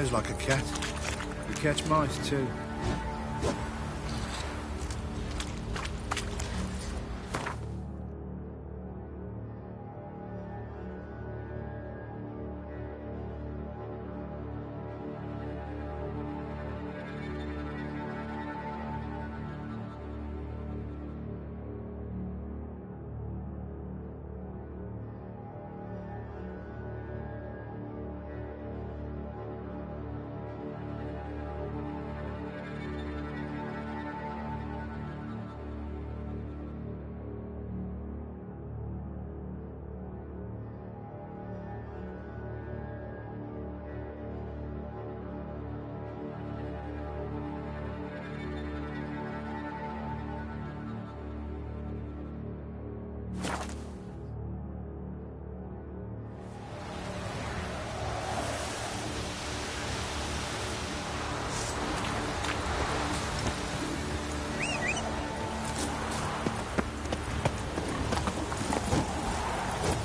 Sounds like a cat. You catch mice too.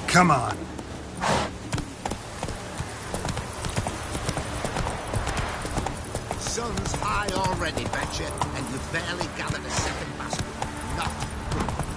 Come on. Sun's high already, betcha, and you've barely gathered a second basket. Not good.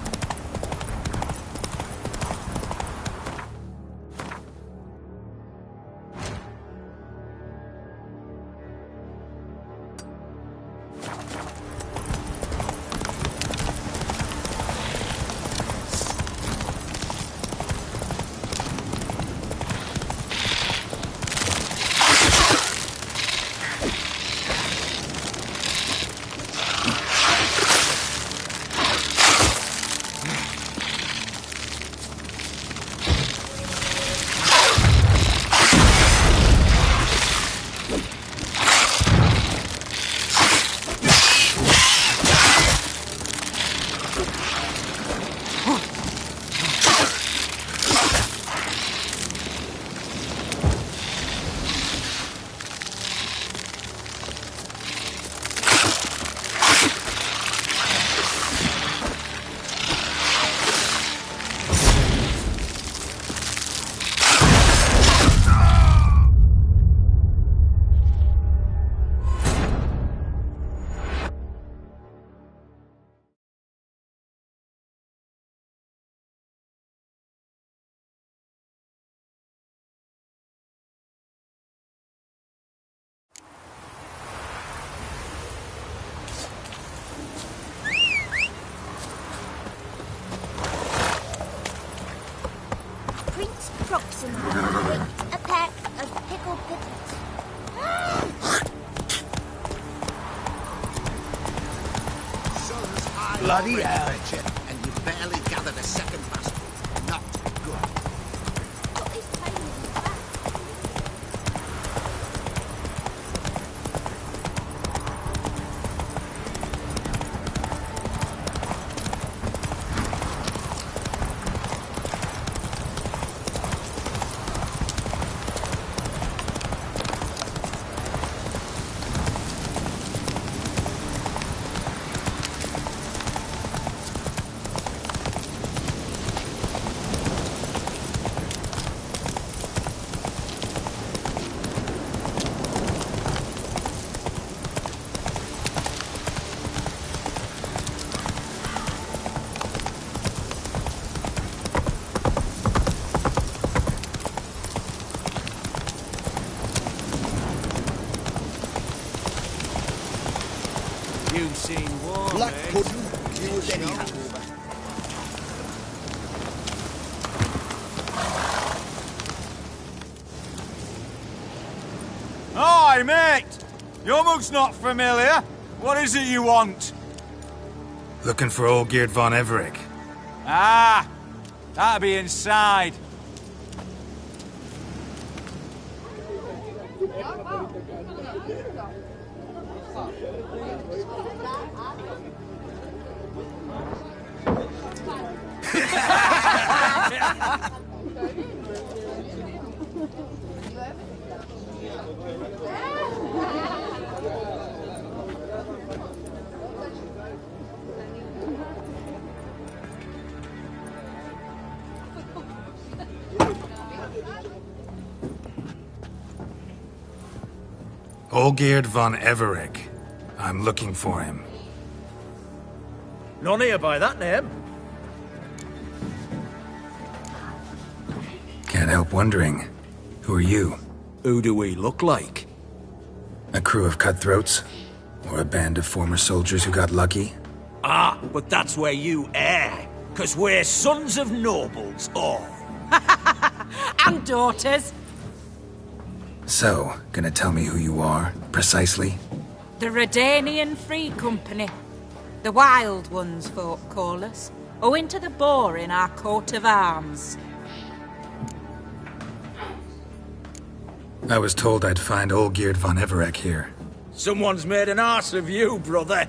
A pack of pickled pickles. Sun's high Bloody already, hell. betcha, and you've barely gathered a second basket. Not good. Got his tail in his back. You've seen war, Black mate. pudding, use anyhow. Hi, mate! Your mug's not familiar. What is it you want? Looking for old Geert von Everich. Ah! That'll be inside. Olgierd von Everec. I'm looking for him. None here by that name. Can't help wondering. Who are you? Who do we look like? A crew of cutthroats? Or a band of former soldiers who got lucky? Ah, but that's where you err. 'Cause we're sons of nobles, all. And daughters. So, gonna tell me who you are, precisely? The Redanian Free Company. The Wild Ones, folk call us. Owing to the boar in our coat of arms. I was told I'd find Olgierd von Everec here. Someone's made an arse of you, brother.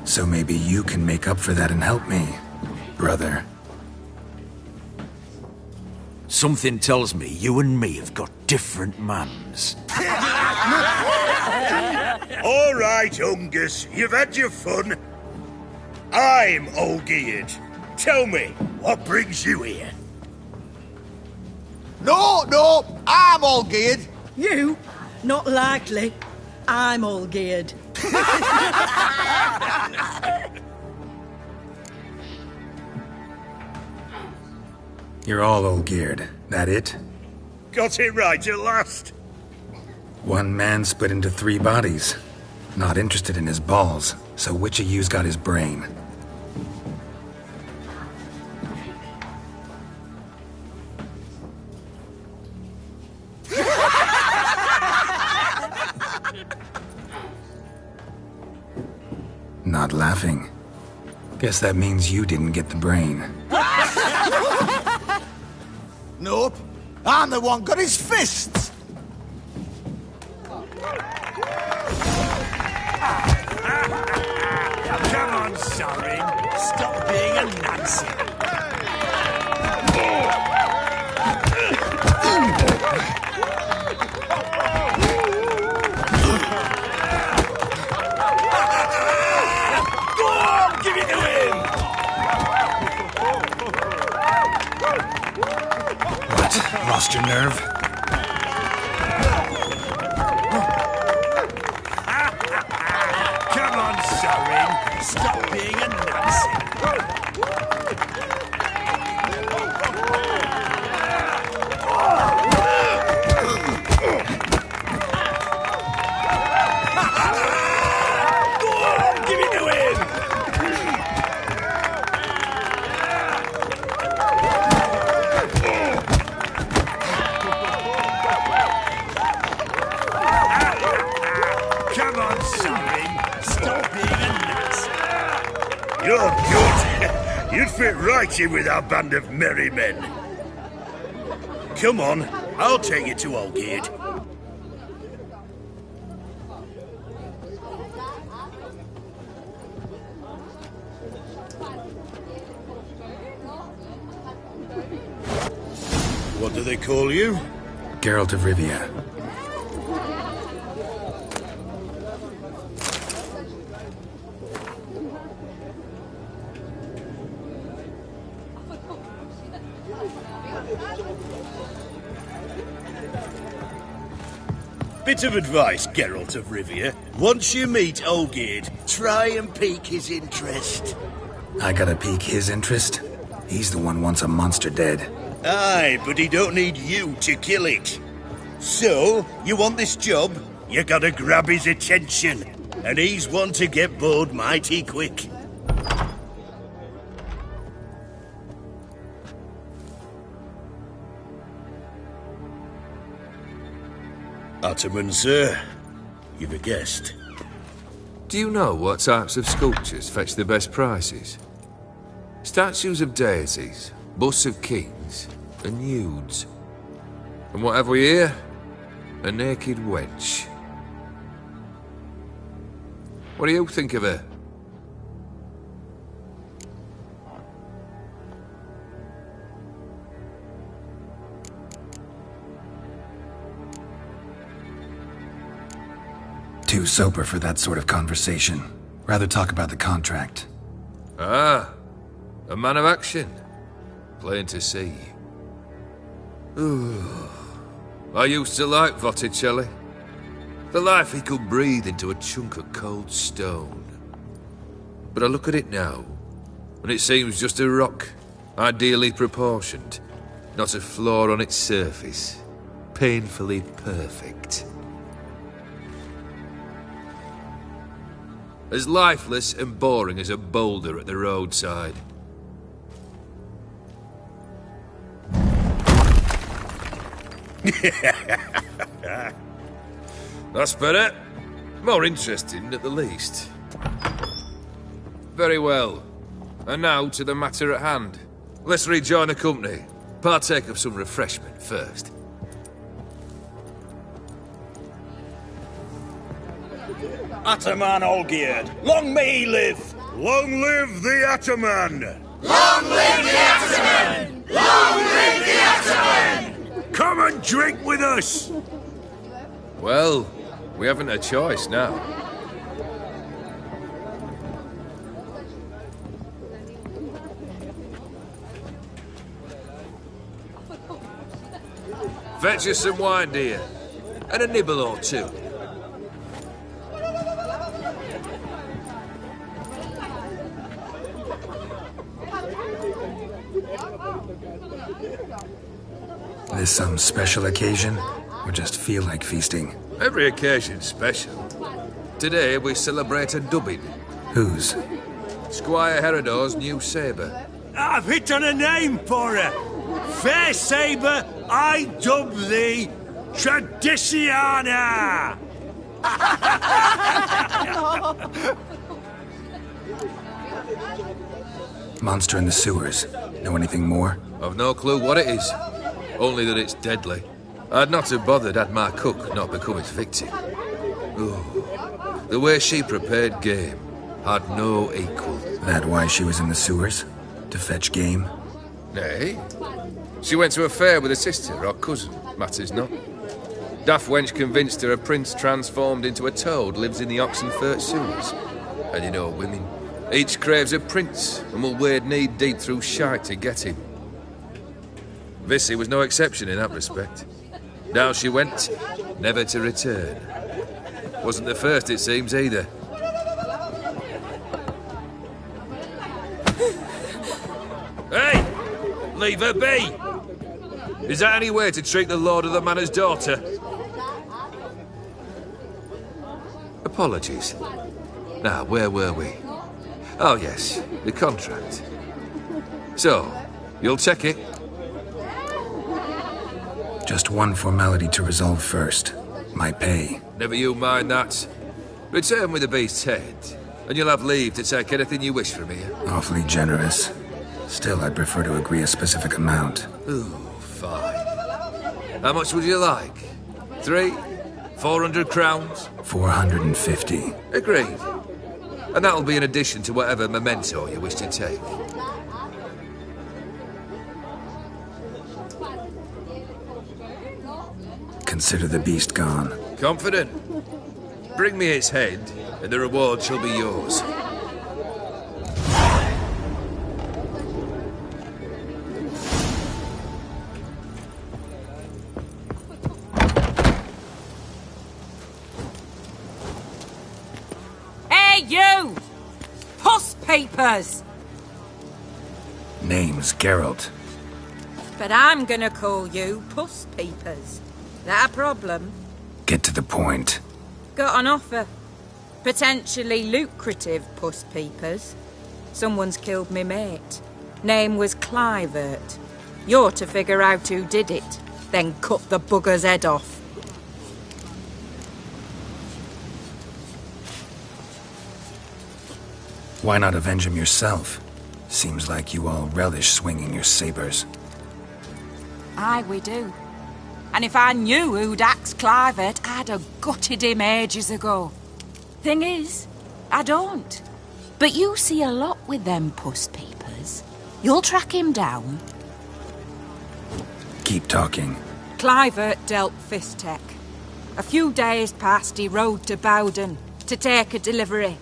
So maybe you can make up for that and help me, brother. Something tells me you and me have got different mans. All right, Ungus, you've had your fun. I'm Olgierd. Tell me, what brings you here? No, I'm all geared. You? Not likely. I'm all geared. You're all Olgierd, that it? Got it right at last. One man split into 3 bodies. Not interested in his balls, so which of you's got his brain? Not laughing. Guess that means you didn't get the brain. Nope. I'm the one got his fists. Come on, Sorin. Stop being a Nancy. Go on, give it to him. What? Lost your nerve? Come on, Sorin. Stop being a Nancy. Go on, give it to him. Come on, Sorin. Stop being a Nancy. You're good. You'd fit right in with our band of merry men. Come on, I'll take you to Olgierd. What do they call you? Geralt of Rivia. Bit of advice, Geralt of Rivia. Once you meet Olgierd, try and pique his interest. I gotta pique his interest? He's the one wants a monster dead. Aye, but he don't need you to kill it. So, you want this job? You gotta grab his attention. And he's one to get bored mighty quick. Ottoman, sir. You've a guest. Do you know what types of sculptures fetch the best prices? Statues of deities, busts of kings, and nudes. And what have we here? A naked wench. What do you think of her? Too sober for that sort of conversation. Rather talk about the contract. Ah, a man of action. Plain to see. I used to like Botticelli. The life he could breathe into a chunk of cold stone. But I look at it now, and it seems just a rock, ideally proportioned, not a flaw on its surface, painfully perfect. As lifeless and boring as a boulder at the roadside. That's better. More interesting, at the least. Very well. And now to the matter at hand. Let's rejoin the company. Partake of some refreshment first. Ataman Olgierd, long may he live! Long live the Ataman! Long live the Ataman! Long live the Ataman! Come and drink with us! Well, we haven't a choice now. Fetch us some wine, dear. And a nibble or two. This some special occasion? Or just feel like feasting? Every occasion's special. Today we celebrate a dubbing. Whose? Squire Herodor's new sabre. I've hit on a name for her! Fair Sabre, I dub thee Tradiciana! Monster in the sewers. Know anything more? I've no clue what it is. Only that it's deadly. I'd not have bothered had my cook not become its victim. Ooh. The way she prepared game had no equal. That why she was in the sewers? To fetch game? Nay. She went to a fair with a sister or cousin, matters not. Daft wench convinced her a prince transformed into a toad lives in the Oxenfurt sewers. And you know women, each craves a prince and will wade knee-deep through shite to get him. Vissy was no exception in that respect. Down she went, never to return. Wasn't the first, it seems, either. Hey! Leave her be! Is that any way to treat the lord of the manor's daughter? Apologies. Now, where were we? Oh, yes, the contract. So, you'll check it? Just one formality to resolve first. My pay. Never you mind that. Return with the beast's head, and you'll have leave to take anything you wish from here. Awfully generous. Still, I'd prefer to agree a specific amount. Ooh, fine. How much would you like? 3? 400 crowns? 450. Agreed. And that'll be in addition to whatever memento you wish to take. Consider the beast gone. Confident? Bring me its head, and the reward shall be yours. Hey, you! Puss papers! Name's Geralt. But I'm gonna call you Puss Peepers. That a problem? Get to the point. Got an offer. Potentially lucrative Puss Peepers. Someone's killed me mate. Name was Clivert. You're to figure out who did it, then cut the bugger's head off. Why not avenge him yourself? Seems like you all relish swinging your sabers. Aye, we do. And if I knew who'd axed Clivert, I'd have gutted him ages ago. Thing is, I don't. But you see a lot with them Puss Peepers. You'll track him down. Keep talking. Clivert dealt Fistech. A few days past, he rode to Bowden to take a delivery.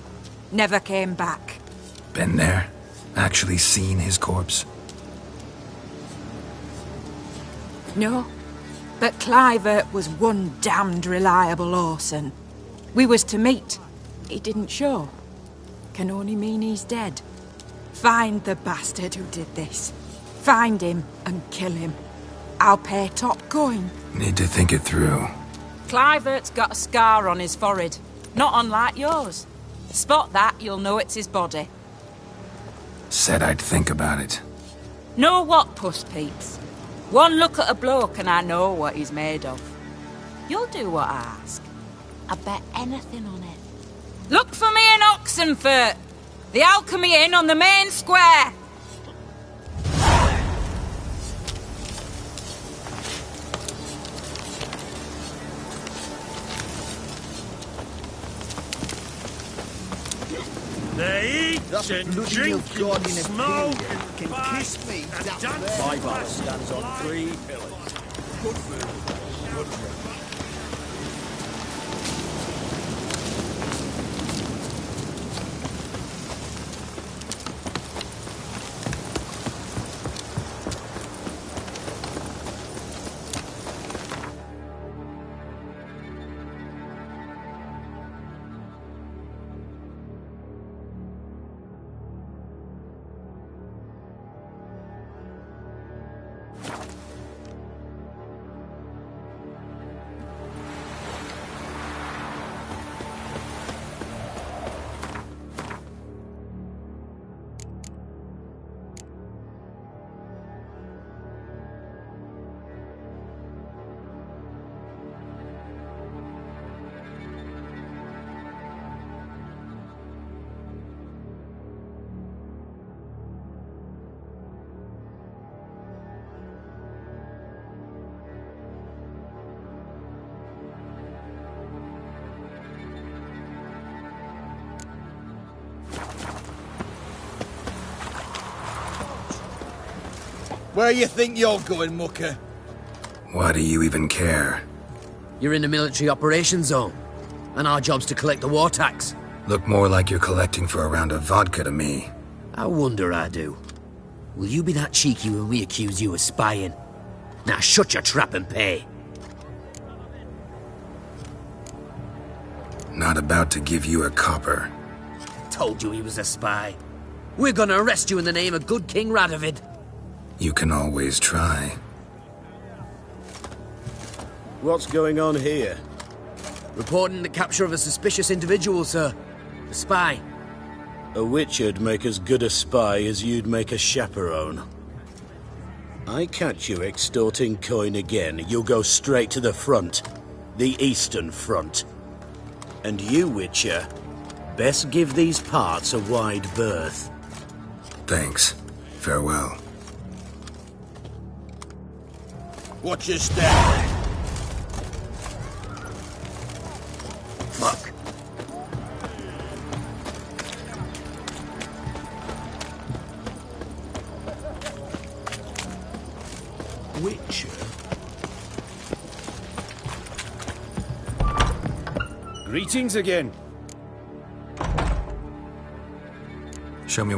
Never came back. Been there? Actually seen his corpse? No, but Clivert was one damned reliable horseman. We was to meet. He didn't show. Can only mean he's dead. Find the bastard who did this. Find him and kill him. I'll pay top coin. Need to think it through. Clivert's got a scar on his forehead. Not unlike yours. Spot that, you'll know it's his body. Said I'd think about it. Know what, puss peeps? One look at a bloke and I know what he's made of. You'll do what I ask. I bet anything on it. Look for me in Oxenfurt! The Alchemy Inn on the main square! They eat That and bloody drink Gorgon and in a smoke pig and can fight kiss me, and that dance. bird. My bar stands on 3 pillars. Good food, good drink. Where you think you're going, mucker? Why do you even care? You're in the military operations zone, and our job's to collect the war tax. Look more like you're collecting for a round of vodka to me. I wonder I do. Will you be that cheeky when we accuse you of spying? Now shut your trap and pay. Not about to give you a copper. Told you he was a spy. We're gonna arrest you in the name of good King Radovid. You can always try. What's going on here? Reporting the capture of a suspicious individual, sir. A spy. A witcher'd make as good a spy as you'd make a chaperone. I catch you extorting coin again, you'll go straight to the front. The Eastern Front. And you, Witcher, best give these parts a wide berth. Thanks. Farewell. Watch your step. Fuck. Witcher? Greetings again. Show me.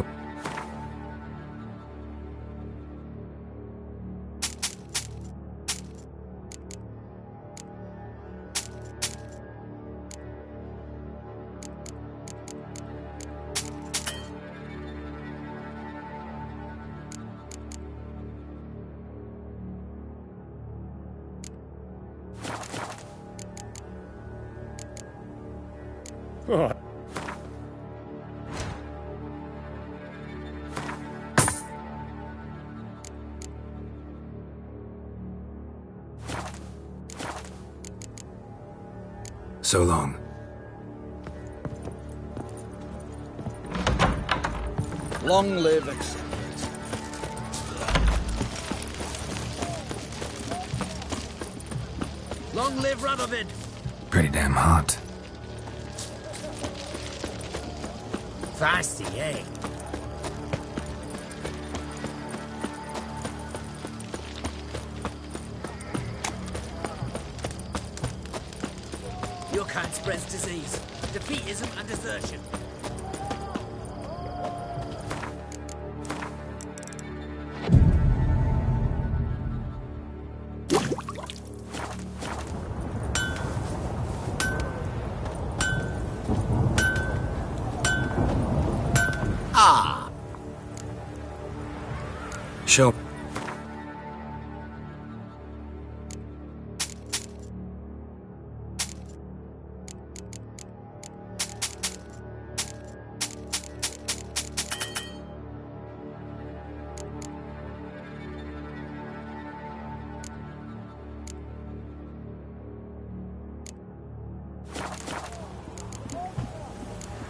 Oh. So long. Long live excellence. Long live Radovid. Pretty damn hot. Feisty, eh? Your kind spreads disease, defeatism and desertion.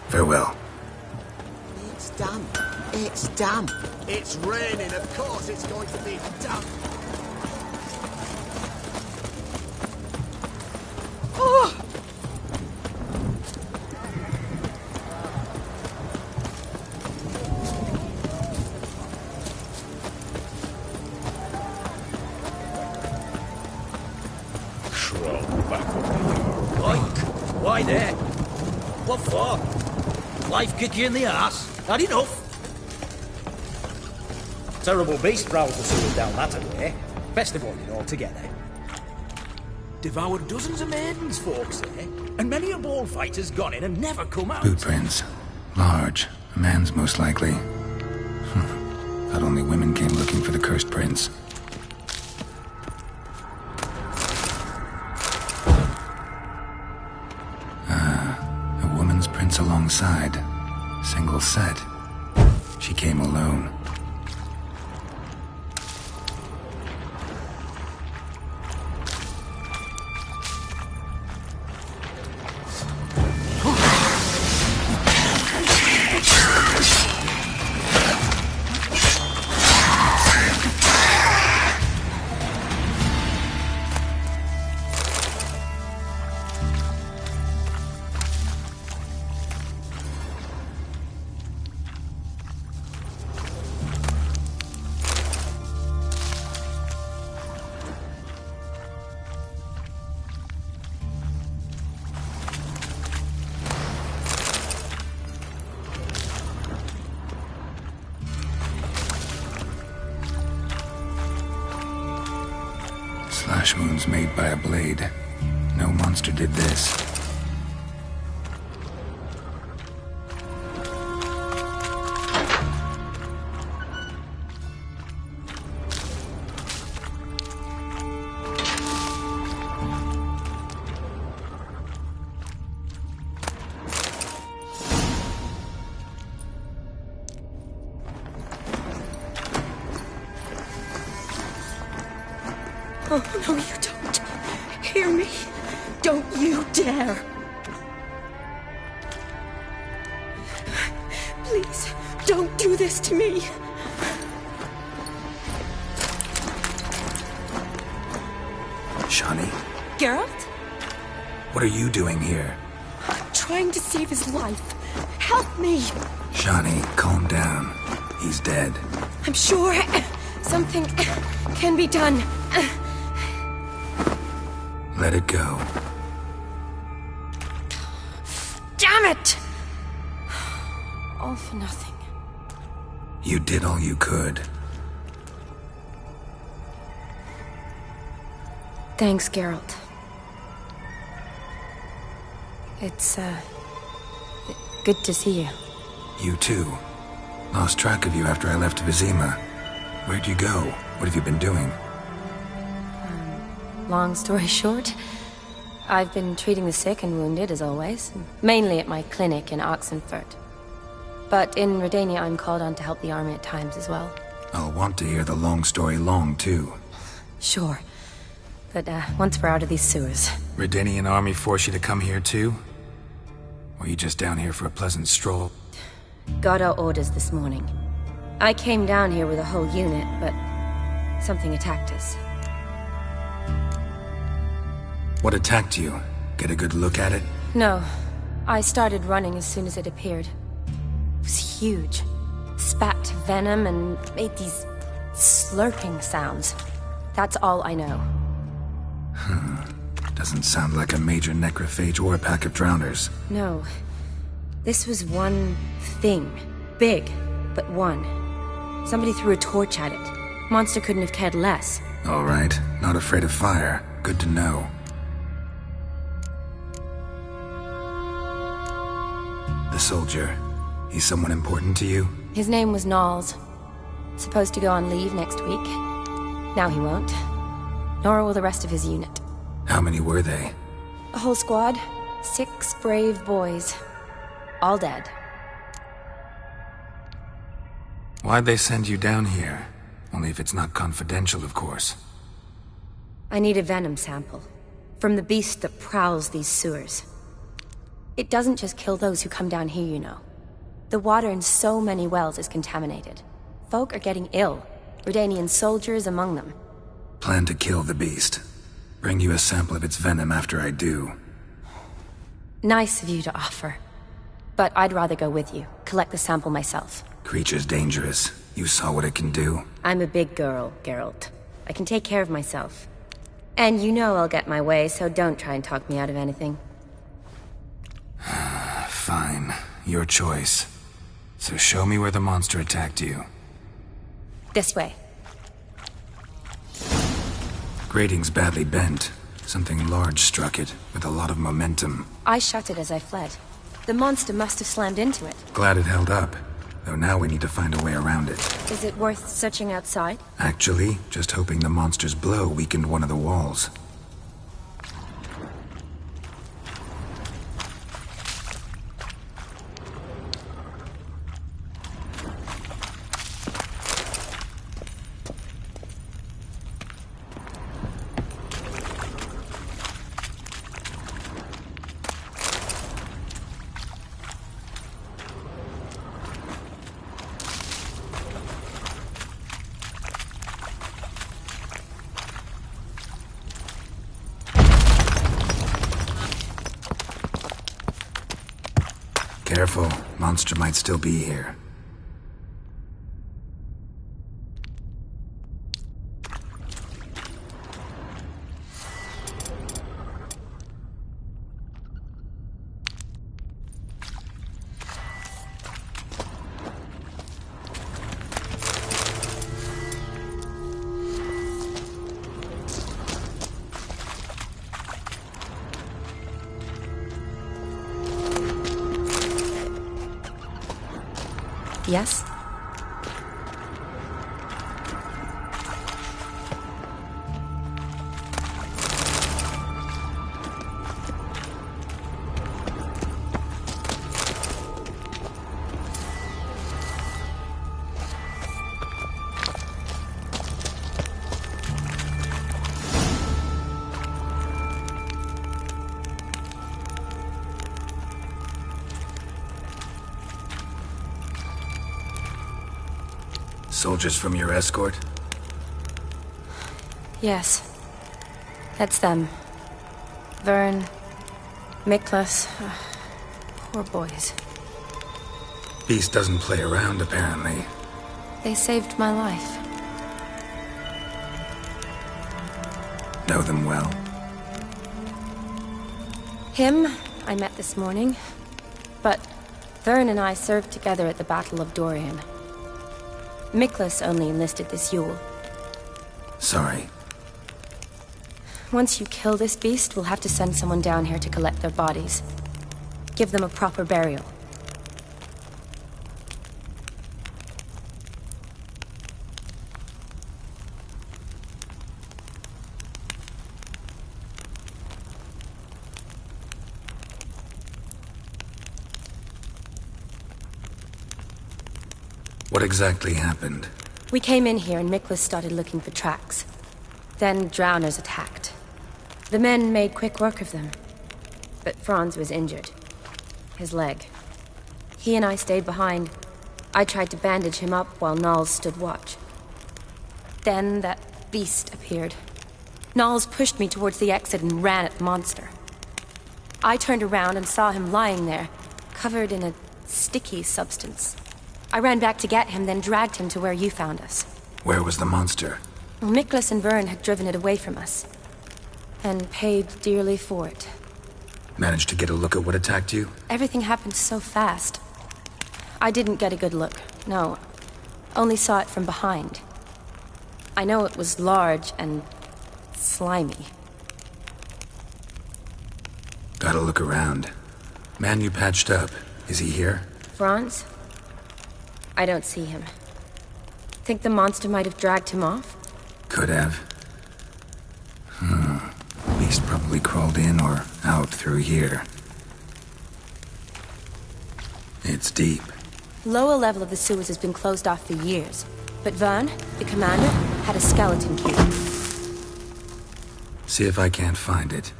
Farewell. It's damp. It's damp. It's raining, of course it's going to be damp. Oh! Why there? What for? Life kick you in the ass? Had enough? Terrible beast prowls the sewer down that way. Best avoided altogether. Devoured dozens of maidens, folks say, and many a ball fighter's gone in and never come out. Boot prints. Large. A man's most likely. Thought only women came looking for the cursed prince. A woman's prints alongside. Single set. She came alone. Slash wounds made by a blade. No monster did this. Oh, no, you don't. Hear me? Don't you dare. Please, don't do this to me. Shani? Geralt? What are you doing here? I'm trying to save his life. Help me. Shani, calm down. He's dead. I'm sure something can be done. Let it go. Damn it! All for nothing. You did all you could. Thanks, Geralt. It's, good to see you. You too. Lost track of you after I left Vizima. Where'd you go? What have you been doing? Long story short, I've been treating the sick and wounded, as always. Mainly at my clinic in Oxenfurt. But in Redania, I'm called on to help the army at times as well. I'll want to hear the long story long, too. Sure. But, once we're out of these sewers... Redanian army force you to come here, too? Or are you just down here for a pleasant stroll? Got our orders this morning. I came down here with a whole unit, but... something attacked us. What attacked you? Get a good look at it? No. I started running as soon as it appeared. It was huge. Spat venom and made these slurping sounds. That's all I know. Doesn't sound like a major necrophage or a pack of drowners. No. This was one thing. Big, but one. Somebody threw a torch at it. Monster couldn't have cared less. All right. Not afraid of fire. Good to know. The soldier. He's someone important to you? His name was Knowles. Supposed to go on leave next week. Now he won't. Nor will the rest of his unit. How many were they? A whole squad. 6 brave boys. All dead. Why'd they send you down here? Only if it's not confidential, of course. I need a venom sample. From the beast that prowls these sewers. It doesn't just kill those who come down here, you know. The water in so many wells is contaminated. Folk are getting ill, Redanian soldiers among them. Plan to kill the beast. Bring you a sample of its venom after I do. Nice of you to offer. But I'd rather go with you, collect the sample myself. Creature's dangerous. You saw what it can do. I'm a big girl, Geralt. I can take care of myself. And you know I'll get my way, so don't try and talk me out of anything. Fine. Your choice. So show me where the monster attacked you. This way. Grating's badly bent. Something large struck it, with a lot of momentum. I shut it as I fled. The monster must have slammed into it. Glad it held up. Though now we need to find a way around it. Is it worth searching outside? Actually, just hoping the monster's blow weakened one of the walls. Careful, monster might still be here. Yes? Soldiers from your escort? Yes. That's them. Vern, Miklas. Poor boys. Beast doesn't play around, apparently. They saved my life. Know them well? Him, I met this morning. But Vern and I served together at the Battle of Dorian. Miklas only enlisted this Yule. Sorry. Once you kill this beast, we'll have to send someone down here to collect their bodies. Give them a proper burial. What exactly happened? We came in here and Miklas started looking for tracks. Then drowners attacked. The men made quick work of them. But Franz was injured. His leg. He and I stayed behind. I tried to bandage him up while Nals stood watch. Then that beast appeared. Nals pushed me towards the exit and ran at the monster. I turned around and saw him lying there, covered in a sticky substance. I ran back to get him, then dragged him to where you found us. Where was the monster? Well, Miklas and Vern had driven it away from us. And paid dearly for it. Managed to get a look at what attacked you? Everything happened so fast. I didn't get a good look, no. Only saw it from behind. I know it was large and slimy. Gotta look around. Man you patched up, is he here? Franz? I don't see him. Think the monster might have dragged him off? Could have. Beast probably crawled in or out through here. It's deep. Lower level of the sewers has been closed off for years. But Vern, the commander, had a skeleton key. See if I can't find it.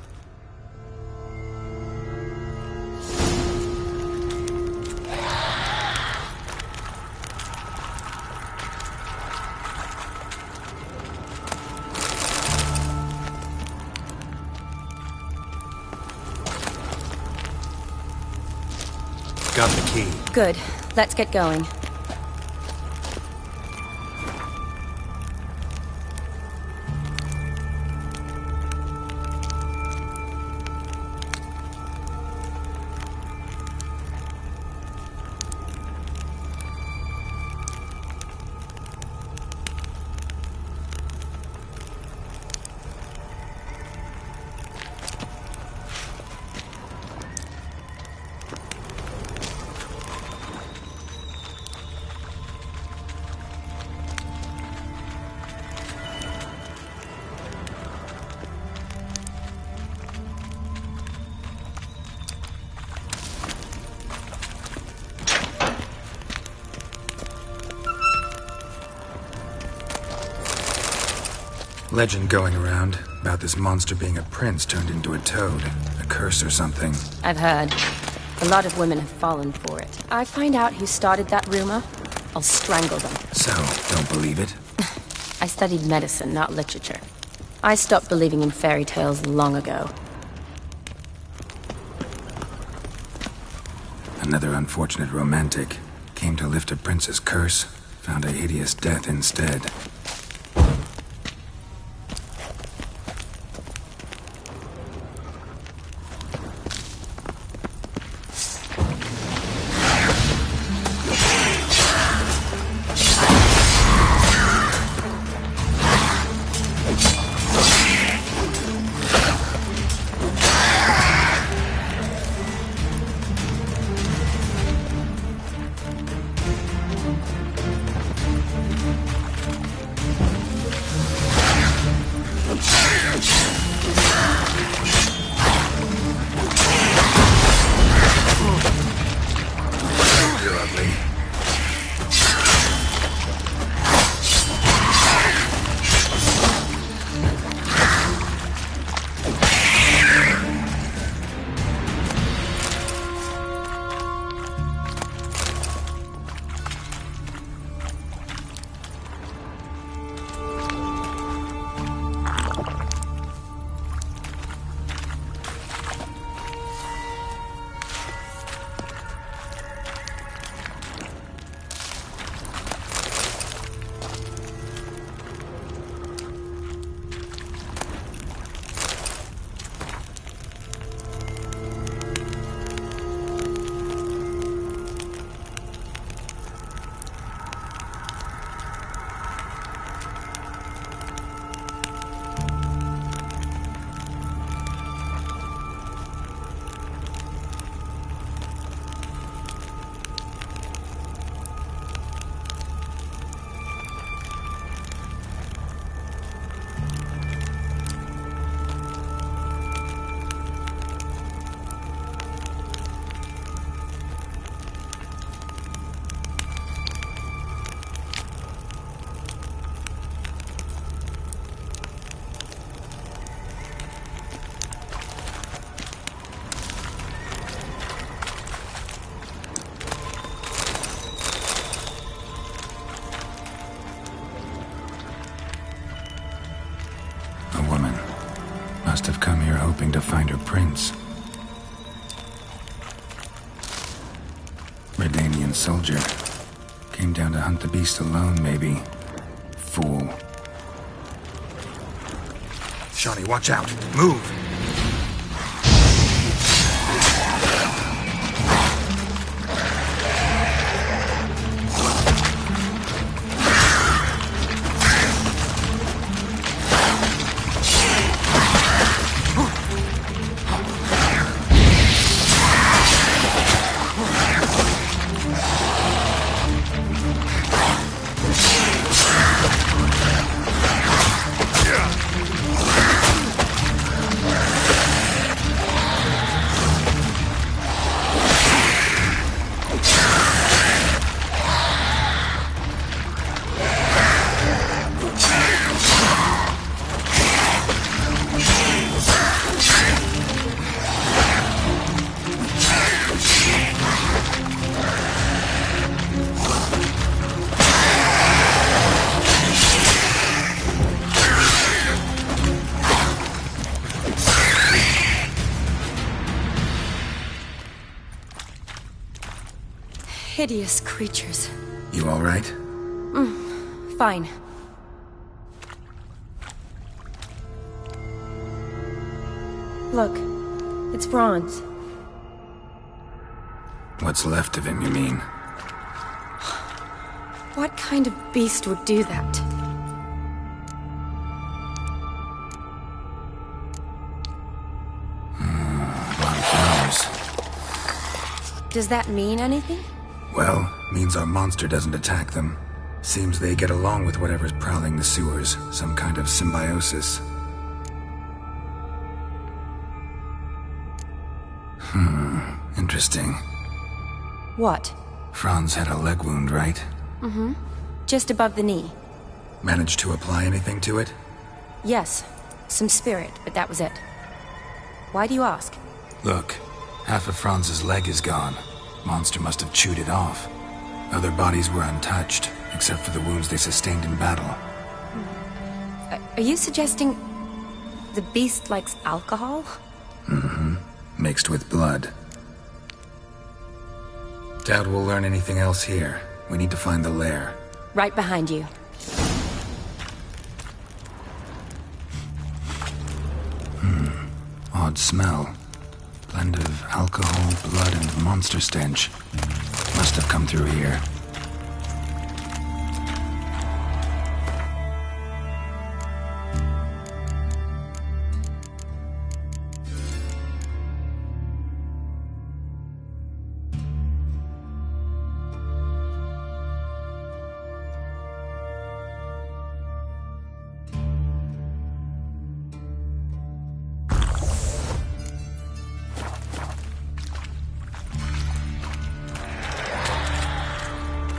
got the key. Good. Let's get going. Legend going around about this monster being a prince turned into a toad. A curse or something. I've heard. A lot of women have fallen for it. I find out who started that rumor, I'll strangle them. So, don't believe it? I studied medicine, not literature. I stopped believing in fairy tales long ago. Another unfortunate romantic. Came to lift a prince's curse, found a hideous death instead. Must have come here hoping to find her prince. Redanian soldier. Came down to hunt the beast alone, maybe. Fool. Shawnee, watch out. Move! hideous creatures. You all right? Fine. Look, it's Franz. What's left of him, you mean? What kind of beast would do that? A lot of flowers. Does that mean anything? Well, means our monster doesn't attack them. Seems they get along with whatever's prowling the sewers. Some kind of symbiosis. Interesting. What? Franz had a leg wound, right? Mm-hmm. Just above the knee. Managed to apply anything to it? Yes. Some spirit, but that was it. Why do you ask? Look, half of Franz's leg is gone. Monster must have chewed it off. Other bodies were untouched, except for the wounds they sustained in battle. Are you suggesting the beast likes alcohol? Mm-hmm. Mixed with blood. Doubt we'll learn anything else here. We need to find the lair. Right behind you. Odd smell. Blend of alcohol, blood, and monster stench. Must have come through here.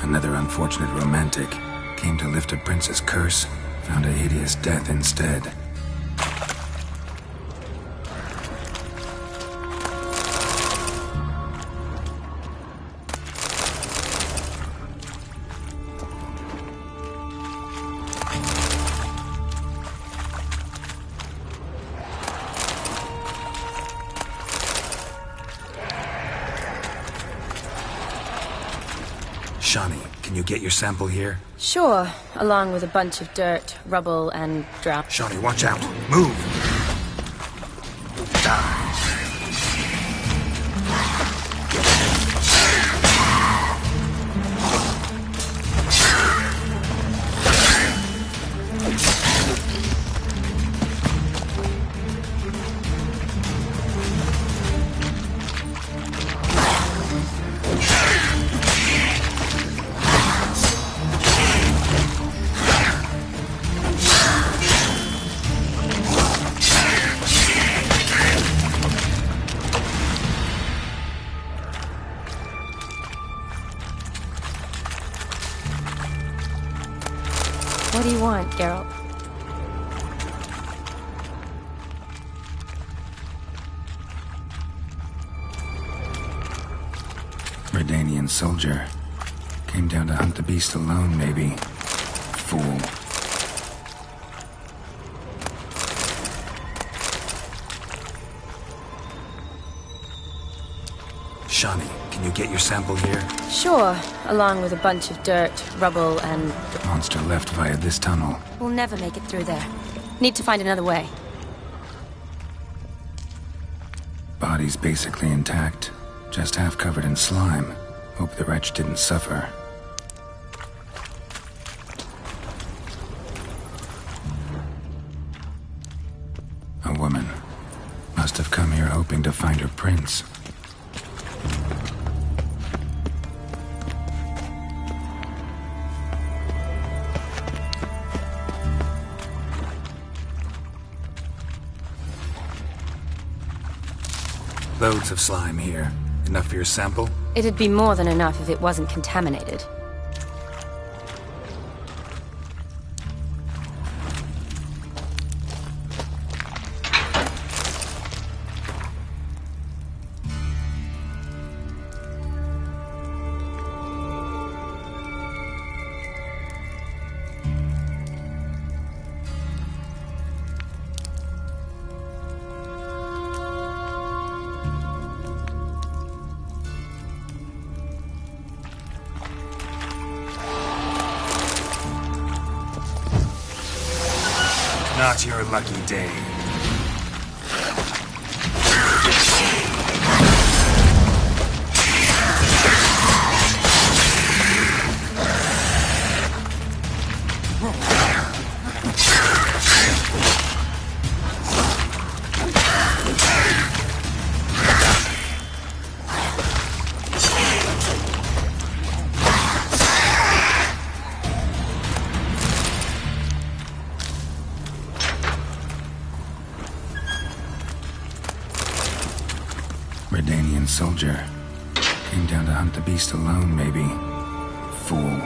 Another unfortunate romantic. Came to lift a prince's curse, found a hideous death instead. Shawnee, can you get your sample here? Sure, along with a bunch of dirt, rubble, and drown. Shawnee, watch out! Move! What do you want, Geralt? Redanian soldier. Came down to hunt the beast alone, maybe. Fool. Shawnee, can you get your sample here? Sure, along with a bunch of dirt, rubble, and... Monster left via this tunnel. We'll never make it through there. Need to find another way. Body's basically intact. Just half covered in slime. Hope the wretch didn't suffer. A woman. Must have come here hoping to find her prince. Loads of slime here. Enough for your sample? It'd be more than enough if it wasn't contaminated. Not your lucky day. Redanian soldier. Came down to hunt the beast alone, maybe. Fool.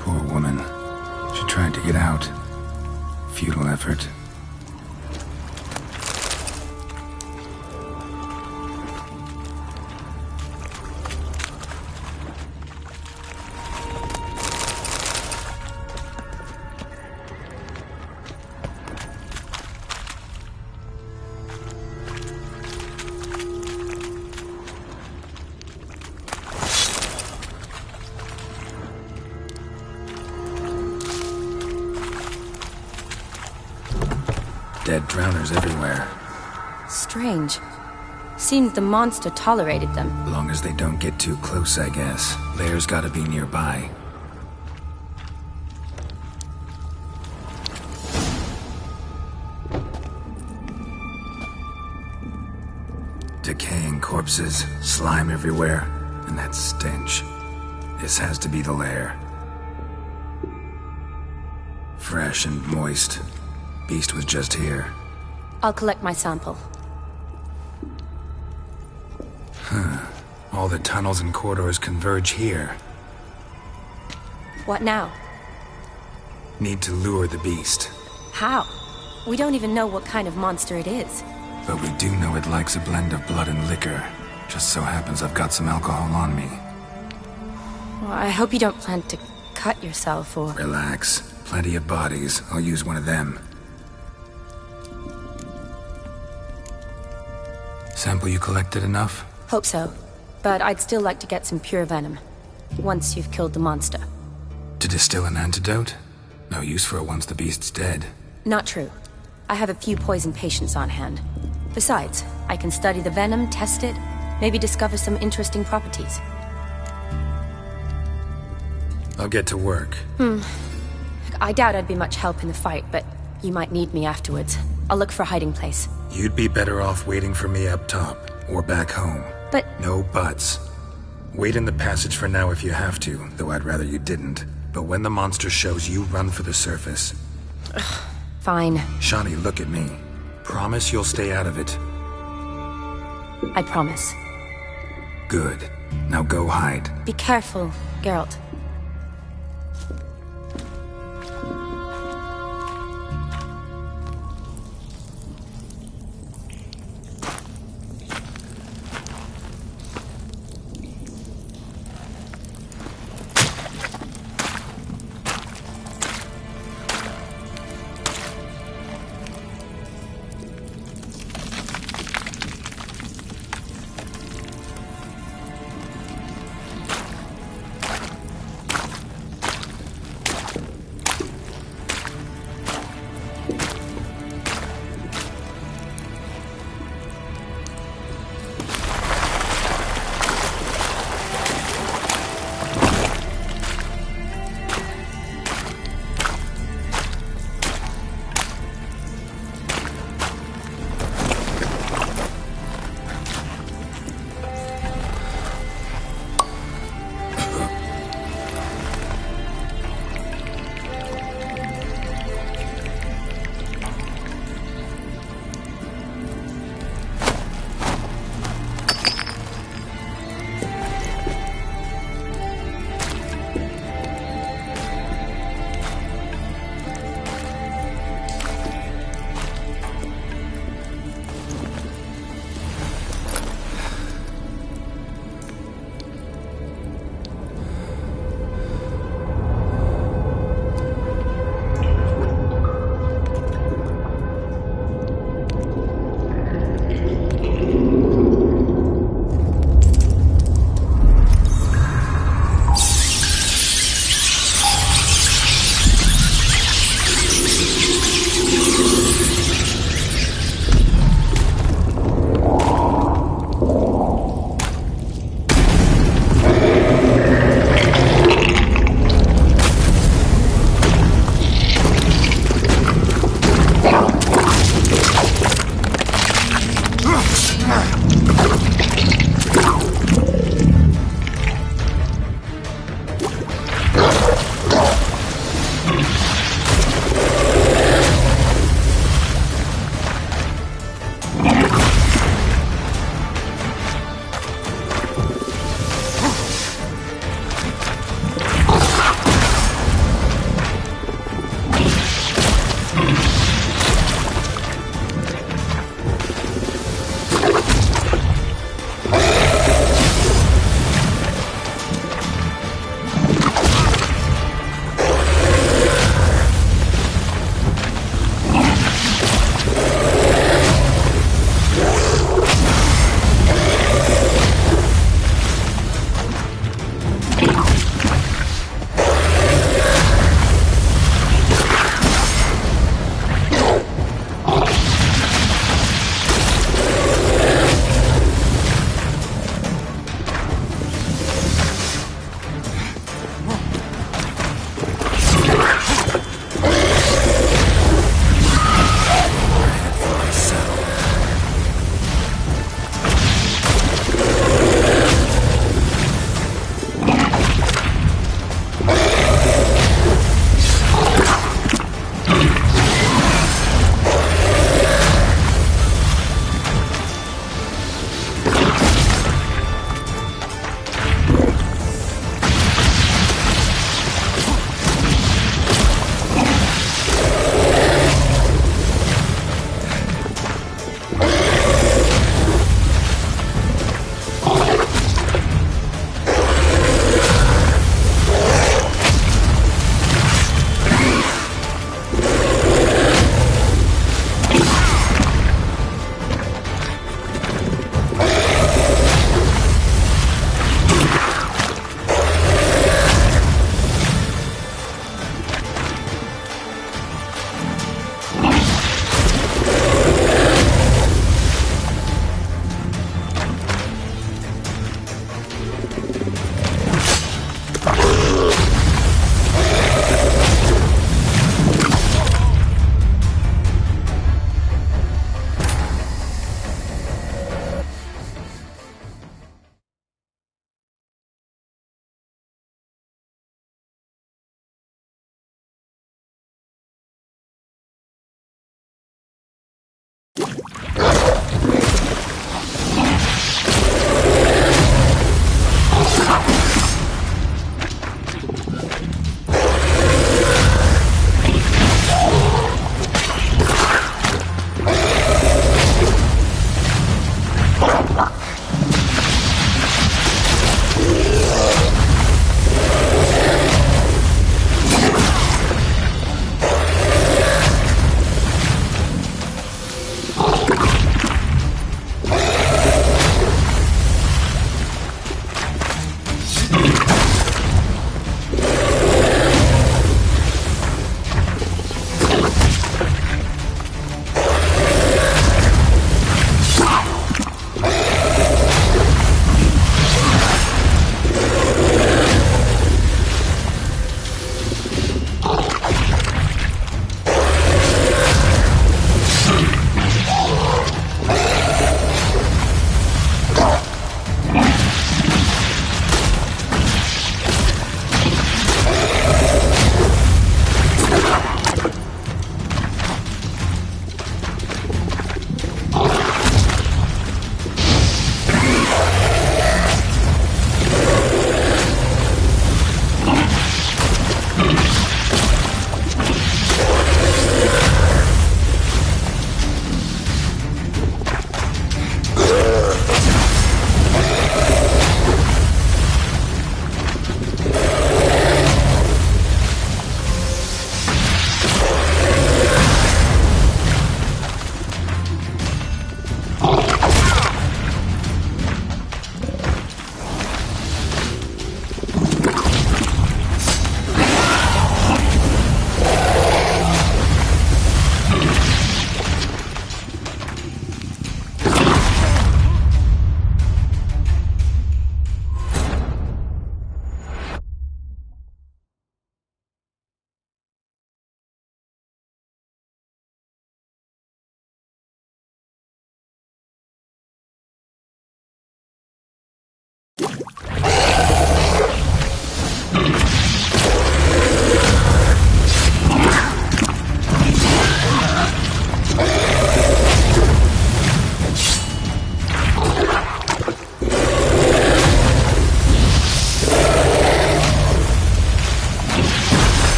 Poor woman. She tried to get out. Futile effort. Dead drowners everywhere. Strange. Seems the monster tolerated them. Long as they don't get too close, I guess. Theirs gotta be nearby. Decaying corpses, slime everywhere, and that stench. This has to be the lair. Fresh and moist. Beast was just here. I'll collect my sample. All the tunnels and corridors converge here. What now? Need to lure the beast. How? We don't even know what kind of monster it is. But we do know it likes a blend of blood and liquor. Just so happens I've got some alcohol on me. Well, I hope you don't plan to cut yourself or... Relax. Plenty of bodies. I'll use one of them. Sample you collected enough? Hope so. But I'd still like to get some pure venom. Once you've killed the monster. To distill an antidote? No use for it once the beast's dead. Not true. I have a few poison patients on hand. Besides, I can study the venom, test it, maybe discover some interesting properties. I'll get to work. I doubt I'd be much help in the fight, but you might need me afterwards. I'll look for a hiding place. You'd be better off waiting for me up top, or back home. But... No buts. Wait in the passage for now if you have to, though I'd rather you didn't. But when the monster shows, you run for the surface. Fine. Shawnee, look at me. Promise you'll stay out of it. I promise. Good. Now go hide. Be careful, Geralt.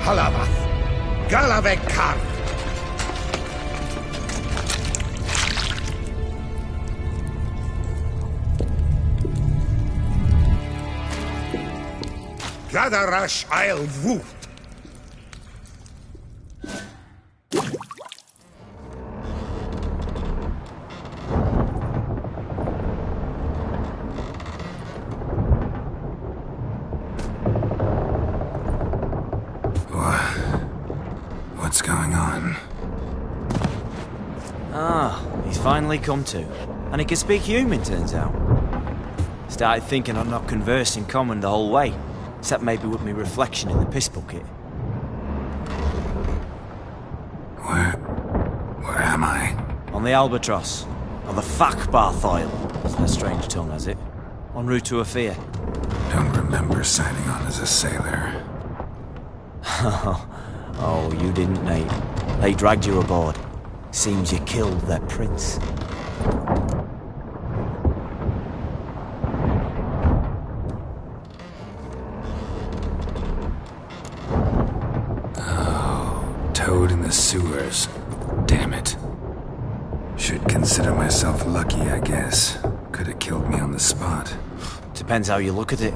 Halavath, Galavek Kar. Gadarash I'll Woot. What's going on? Ah, he's finally come to. And he can speak human, turns out. Started thinking I'd not conversed in common the whole way, except maybe with me reflection in the piss bucket. Where am I? On the Albatross. Or the Fakbarthoil, as their strange tongue has it. En route to Afir. Don't remember signing on as a sailor. Oh, you didn't, mate. They dragged you aboard. Seems you killed their prince. Oh, toad in the sewers. Damn it. Should consider myself lucky, I guess. Could have killed me on the spot. Depends how you look at it.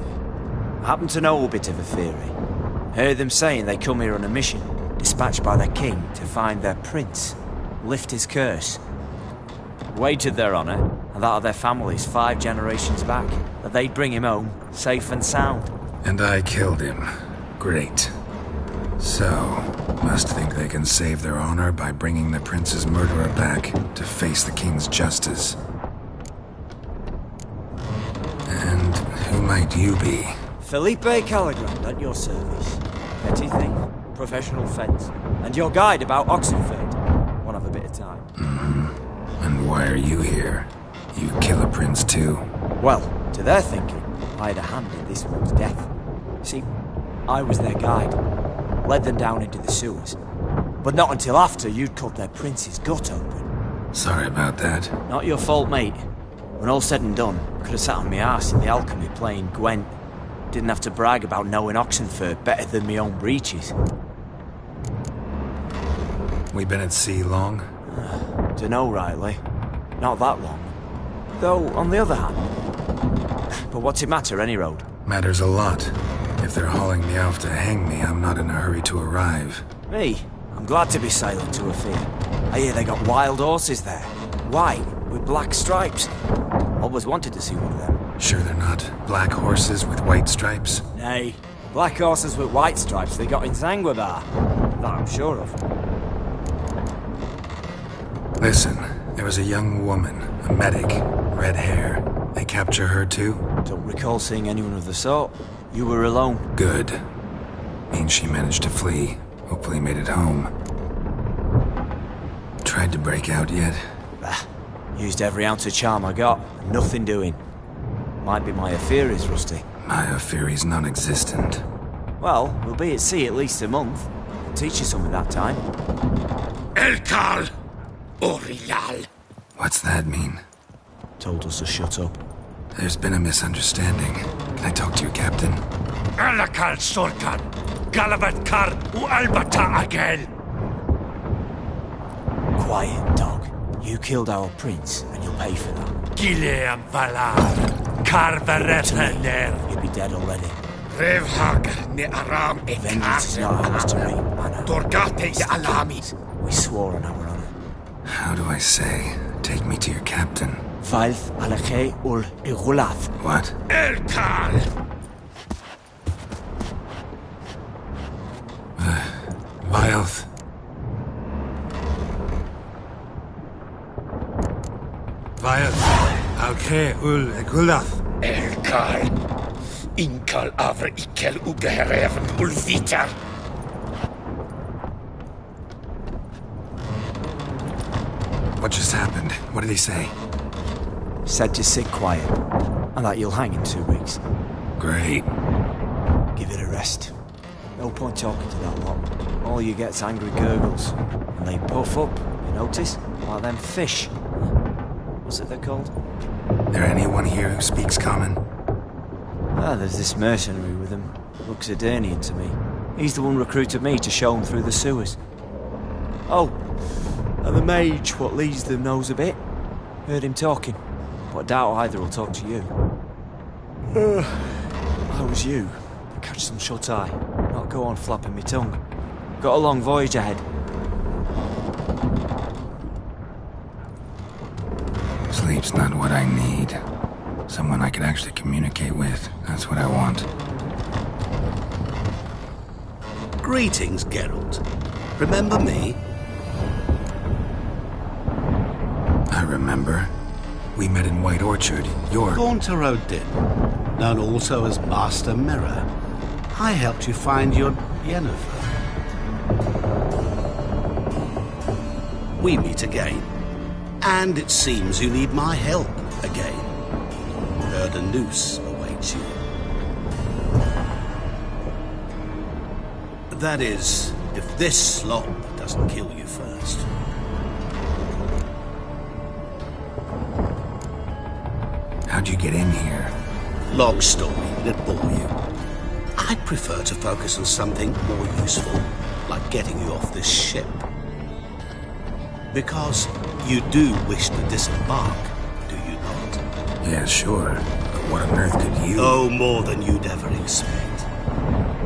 I happen to know a bit of a theory. Heard them saying they come here on a mission, dispatched by their king to find their prince, lift his curse. Wagered their honour, and that of their families 5 generations back, that they'd bring him home, safe and sound. And I killed him. Great. So, must think they can save their honor by bringing the prince's murderer back to face the king's justice. And who might you be? Felipe Caligrand at your service. Petty thief, professional fence, and your guide about Oxenford. One of a bit of time. Mm-hmm. And why are you here? You kill a prince too? Well, to their thinking, I had a hand in this one's death. See, I was their guide. Led them down into the sewers. But not until after you'd cut their prince's gut open. Sorry about that. Not your fault, mate. When all said and done, could have sat on my arse in the alchemy playing Gwent. Didn't have to brag about knowing Oxenford better than my own breeches. We been at sea long? Dunno, Riley. Not that long. Though, on the other hand... But what's it matter, any road? Matters a lot. If they're hauling me off to hang me, I'm not in a hurry to arrive. Me? I'm glad to be sailing to Afir. I hear they got wild horses there. White, with black stripes. Always wanted to see one of them. Sure they're not black horses with white stripes? Nay, black horses with white stripes they got in Zanguebar. That I'm sure of. Listen, there was a young woman, a medic, red hair. They capture her too? Don't recall seeing anyone of the sort. You were alone. Good. Means she managed to flee. Hopefully made it home. Tried to break out yet? Bah. Used every ounce of charm I got. Nothing doing. Might be my affair is rusty. My affair is non-existent. Well, we'll be at sea at least a month. I'll teach you something that time. Elkal Orilal. What's that mean? Told us to shut up. There's been a misunderstanding. Can I talk to you, Captain? Alakal Sultan. Galabat Kar U Albata Agel. Quiet, dog. You killed our prince, and you'll pay for that. Gileam Valar. Karvarethaner. You'd be dead already. Revhag ne Aram e Vengeance is not ours to reap, Anna. Dorgate ye Alami. We swore on our honor. How do I say? Take me to your captain. Valth Alakhe ul Igulath. What? Elkal! Vilth. Vilth. Alkhe ul Igulath. Elkal. Inkal Avre Ikel Ugehereven Ulvitar. What just happened? What did he say? Said to sit quiet, and that you'll hang in 2 weeks. Great. Give it a rest. No point talking to that lot. All you get's angry gurgles. And they puff up, you notice? Like them fish. What's it they're called? There anyone here who speaks common? Ah, there's this mercenary with him. Looks Eternian to me. He's the one recruited me to show him through the sewers. Oh, and the mage what leads them knows a bit. Heard him talking, but I doubt either will talk to you. How was you? Catch some shut-eye, not go on flapping me tongue. Got a long voyage ahead. Sleep's not what I need. Someone I can actually communicate with. That's what I want. Greetings, Geralt. Remember me? I remember. We met in White Orchard. You're... Gauntleroad did, known also as Master Mirror. I helped you find your Yennefer. We meet again. And it seems you need my help again. Heard a noose awaits you. That is, if this slop doesn't kill you first. How'd you get in here? Long story, it'd bore you. I'd prefer to focus on something more useful, like getting you off this ship. Because you do wish to disembark, do you not? Yeah, sure. But what on earth could you... Oh, more than you'd ever expect.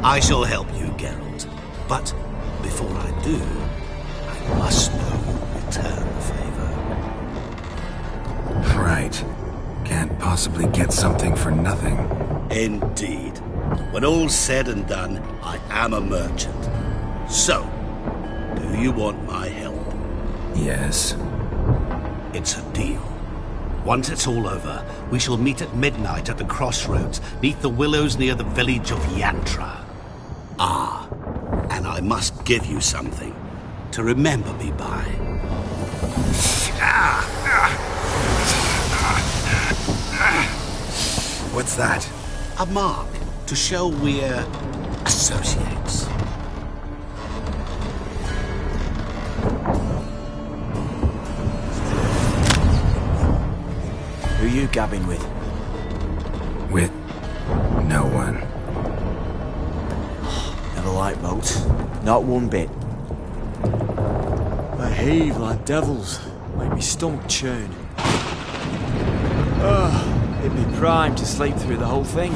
I shall help you, Geralt. But before I do, I must know you'll return the favor. Right. Can't possibly get something for nothing. Indeed. When all's said and done, I am a merchant. So, do you want my help? Yes. It's a deal. Once it's all over, we shall meet at midnight at the crossroads, neath the willows near the village of Yantra. Ah, and I must give you something to remember me by. What's that? A mark to show we're associates. Who you gabbing with? With no one. Never liked boats. Not one bit. They heave like devils. Make me stomach churn. It'd be prime to sleep through the whole thing.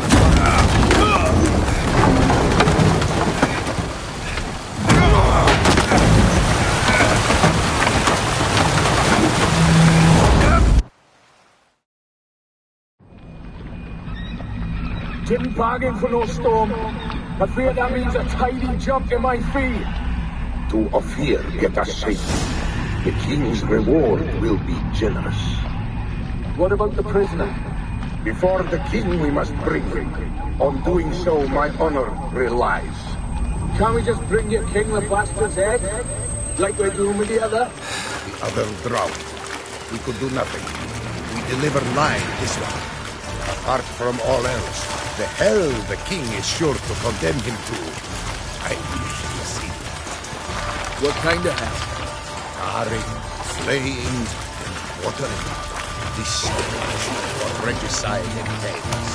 Didn't bargain for no storm. I fear that means a tidy jump in my fee. To Ophir get us safe. The king's reward will be generous. What about the prisoner? Before the king we must bring him. On doing so, my honor relies. Can't we just bring your king the bastard's head? Like we're doing with the other? The other drowned. We could do nothing. We deliver live this one. Apart from all else, the hell the king is sure to condemn him to. I wish to see. What kind of hell? Tarring, slaying, and watering. This is what regicide entails.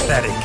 Pathetic.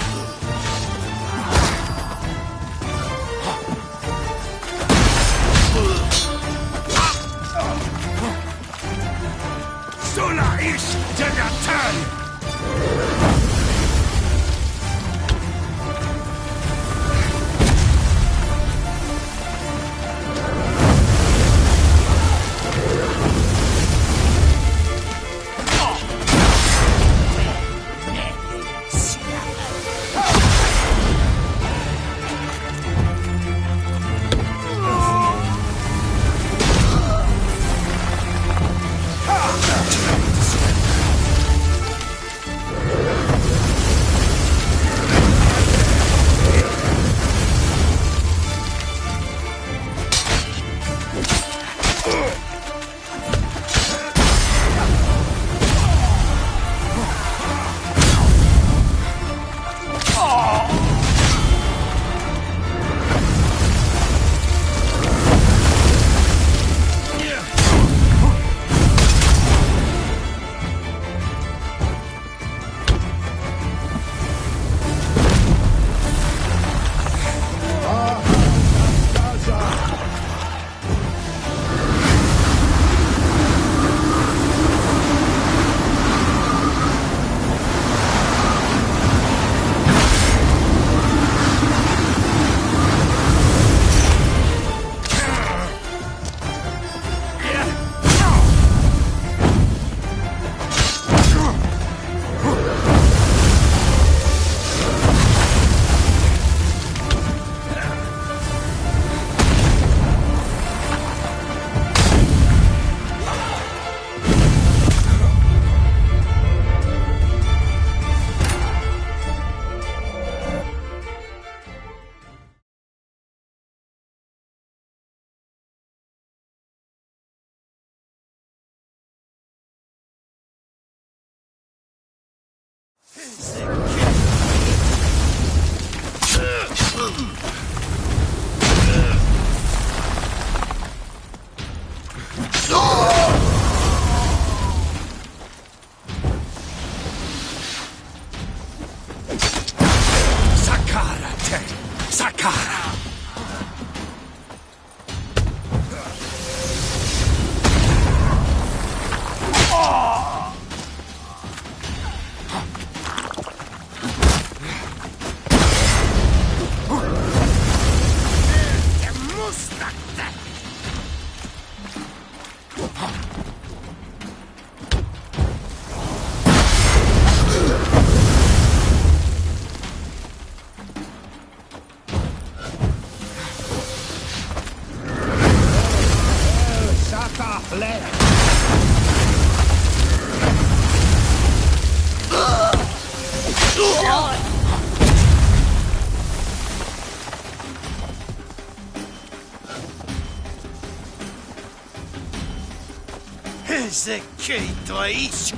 Here's the key, please.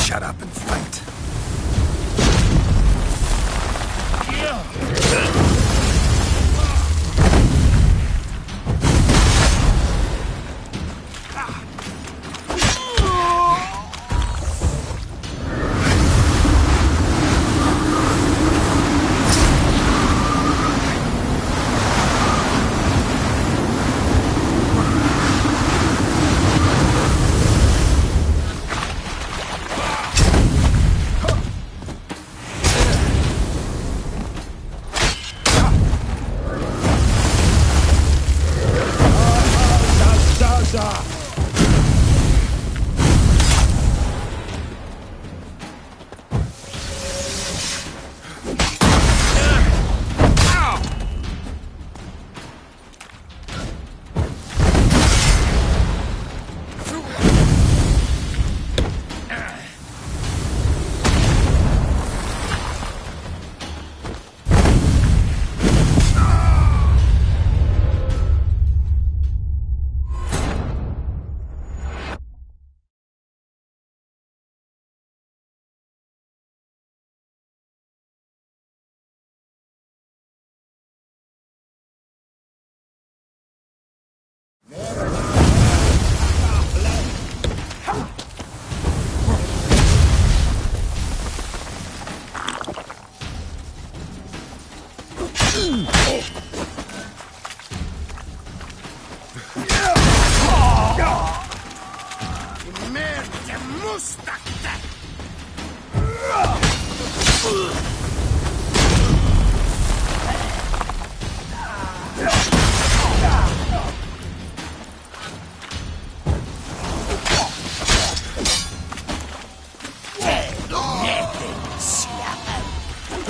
Shut up and fight.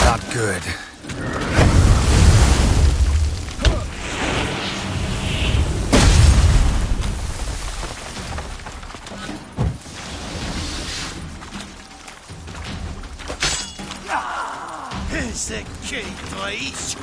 Not good. Here's the key, please.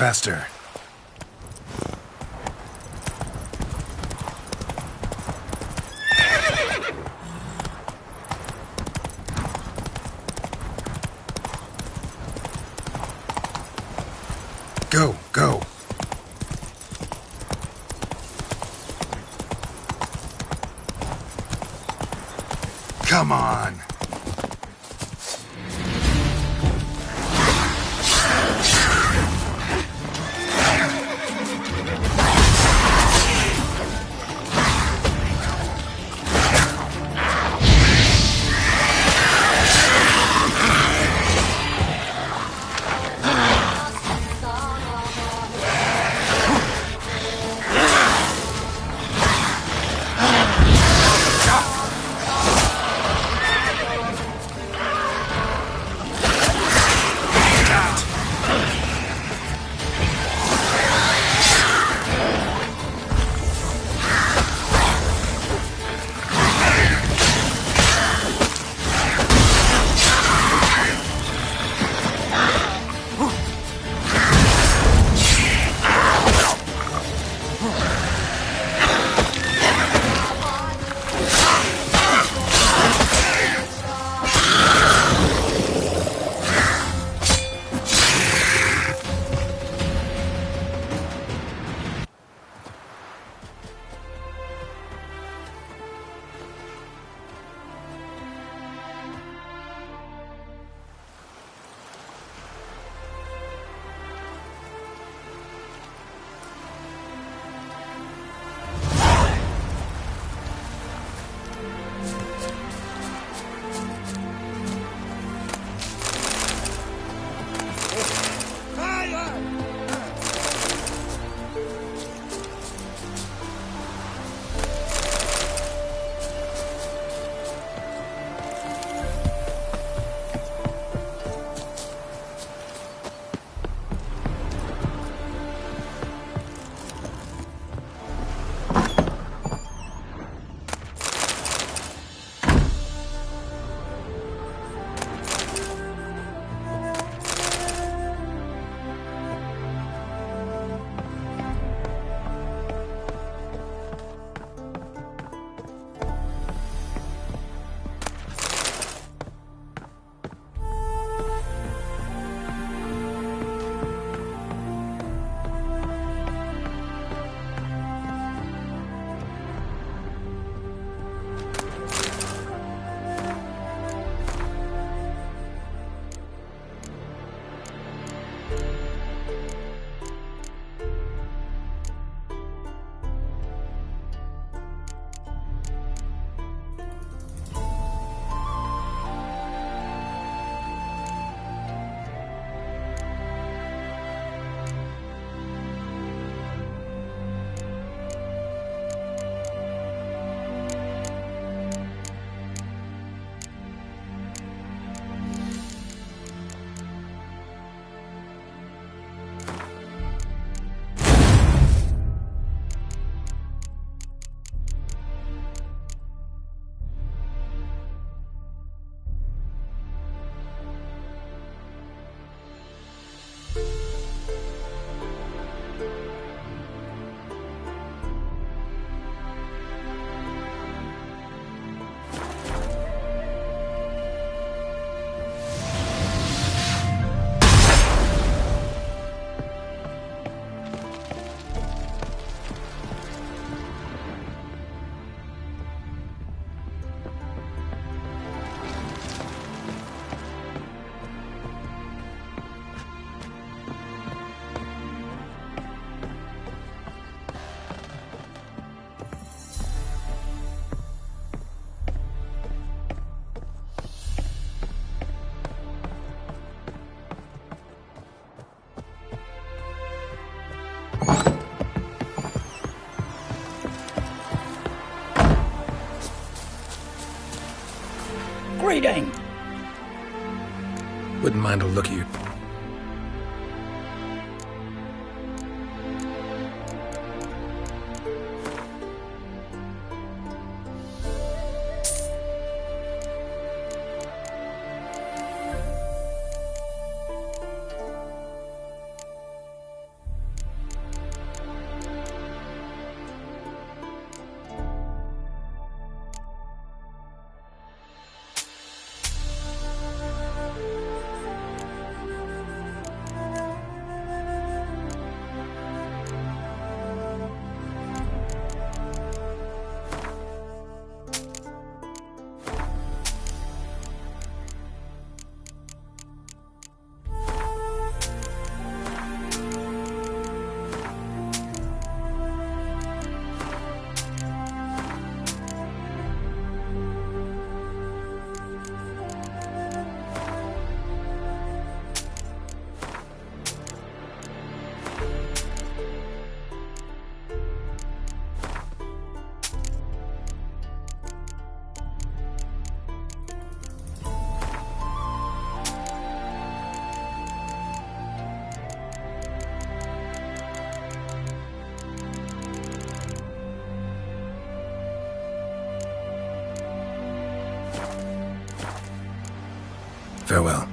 faster. Go, go. Come on. Greeting! Wouldn't mind a look at you. Farewell.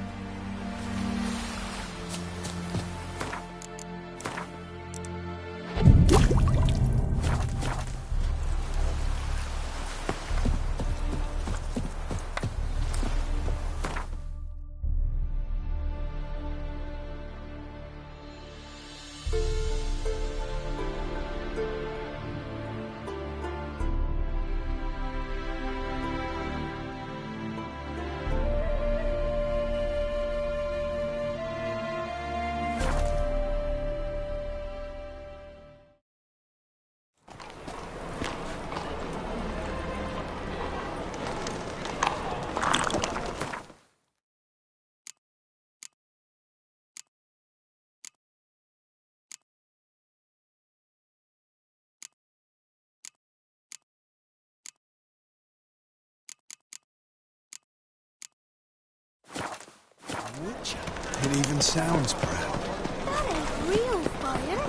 It even sounds proud. That ain't real fire.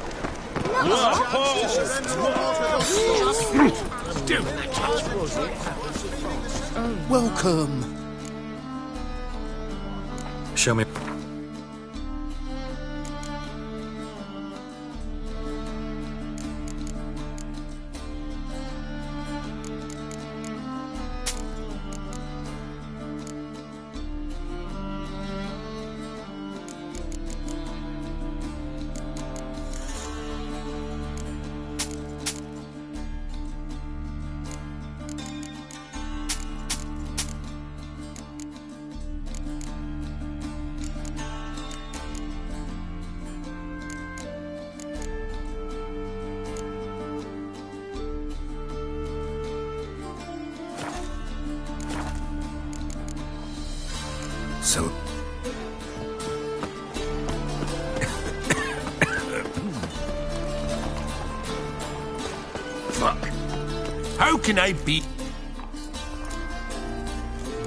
Welcome. Show me. So... Fuck. How can I be...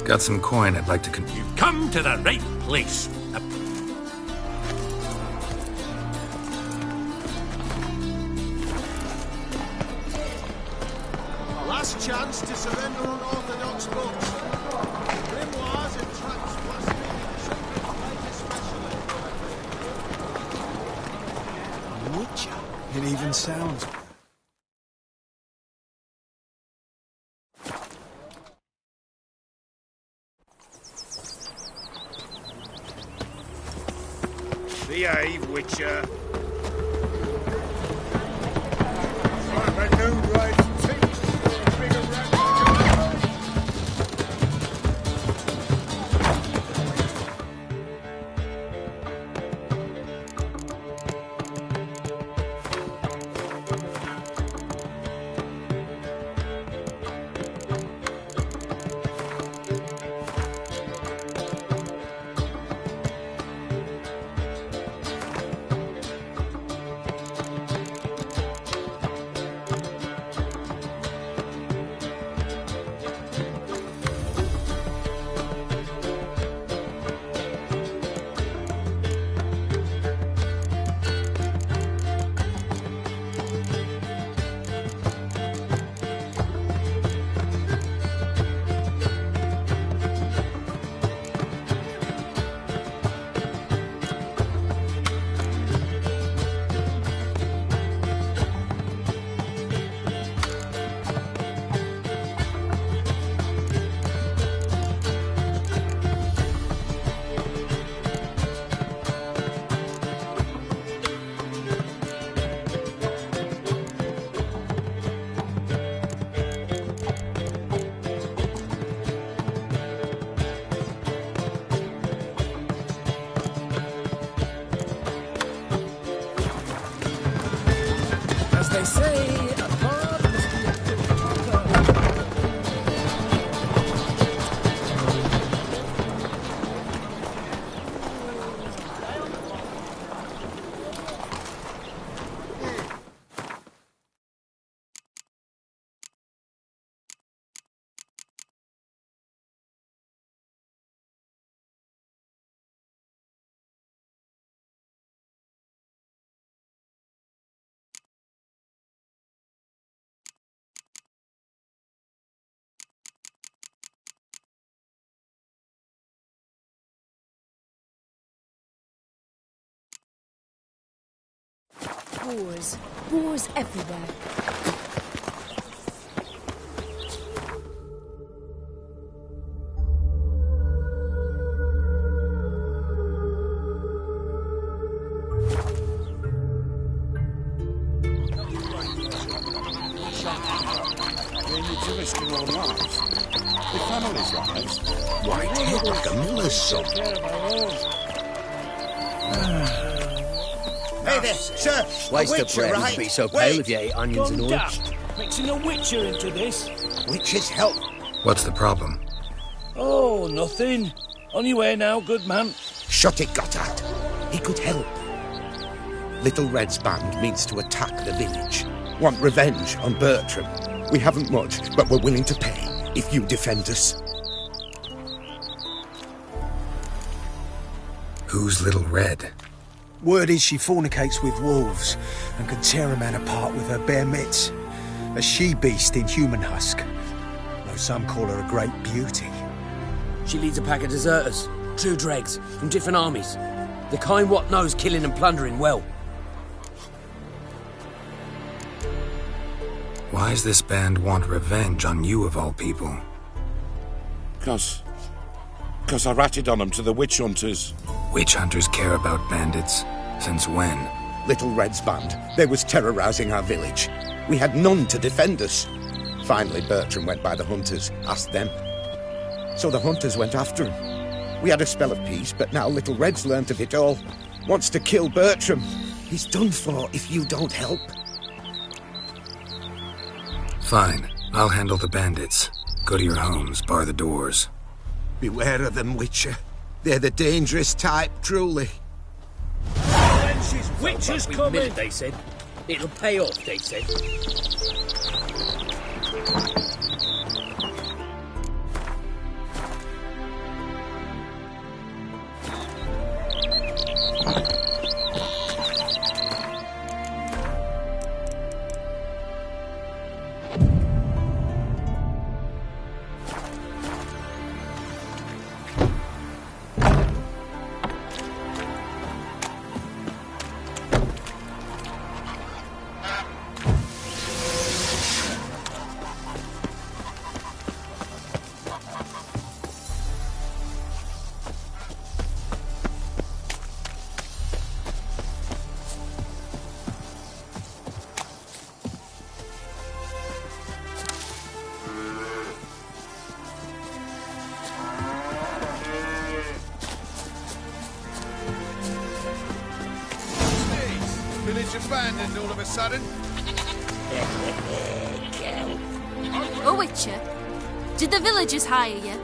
Got some coin I'd like to You've come to the right place. Last chance to surrender unorthodox books. Grimoires and tracts blaspheming children's life especially. Witcher. It even sounds proud. Behave, Witcher. As they say, boars. Boars everywhere. To risk your own lives. The family's lives. White head like a miller's son. Hey there, sir. Waste a of bread right? would be so pale Wait. if you ate onions and Gone oil. daft. Mixing a witcher into this. Witches help. What's the problem? Oh, nothing. On your way now, good man. Shut it, Gotthard. He could help. Little Red's band means to attack the village. Want revenge on Bertram. We haven't much, but we're willing to pay if you defend us. Who's Little Red? Word is she fornicates with wolves and can tear a man apart with her bare mitts. A she-beast in human husk. Though some call her a great beauty. She leads a pack of deserters, true dregs, from different armies. The kind what knows killing and plundering well. Why's this band want revenge on you of all people? Cause I ratted on them to the witch hunters. Witch hunters care about bandits? Since when? Little Red's band. They was terrorizing our village. We had none to defend us. Finally, Bertram went by the hunters, asked them. So the hunters went after him. We had a spell of peace, but now Little Red's learnt of it all. Wants to kill Bertram. He's done for if you don't help. Fine. I'll handle the bandits. Go to your homes, bar the doors. Beware of them, Witcher. They're the dangerous type, truly. Witcher's coming. They said. It'll pay off, they said. Village abandoned all of a sudden. Oh, Witcher, did the villagers hire you?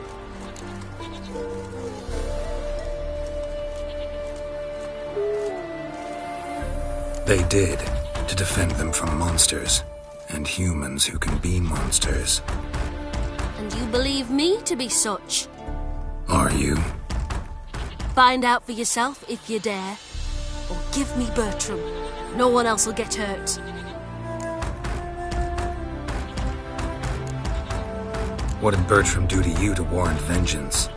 They did, to defend them from monsters, and humans who can be monsters. And you believe me to be such? Are you? Find out for yourself if you dare. Or give me Bertram. No one else will get hurt. What did Bertram do to you to warrant vengeance?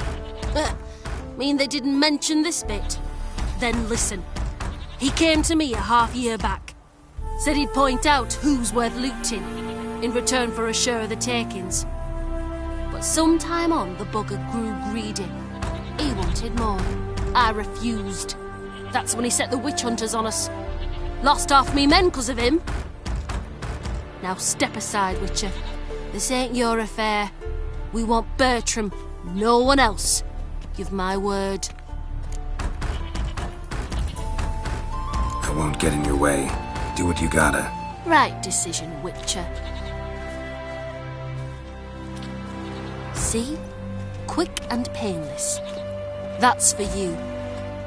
Mean they didn't mention this bit? Then listen. He came to me a half-year back. Said he'd point out who's worth looting, in return for a share of the takings. But sometime on, the bugger grew greedy. He wanted more. I refused. That's when he set the witch hunters on us. Lost half me men 'cause of him. Now step aside, Witcher. This ain't your affair. We want Bertram, no one else. Give my word. I won't get in your way. Do what you gotta. Right decision, Witcher. See? Quick and painless. That's for you.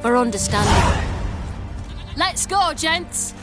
For understanding. Let's go, gents!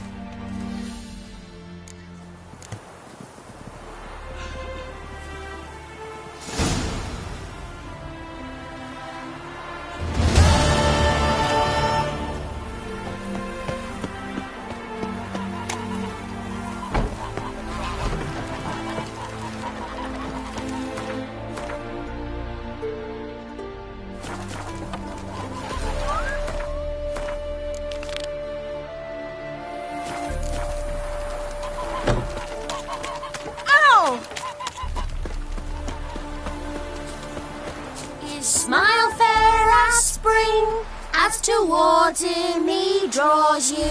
as towards him he draws you.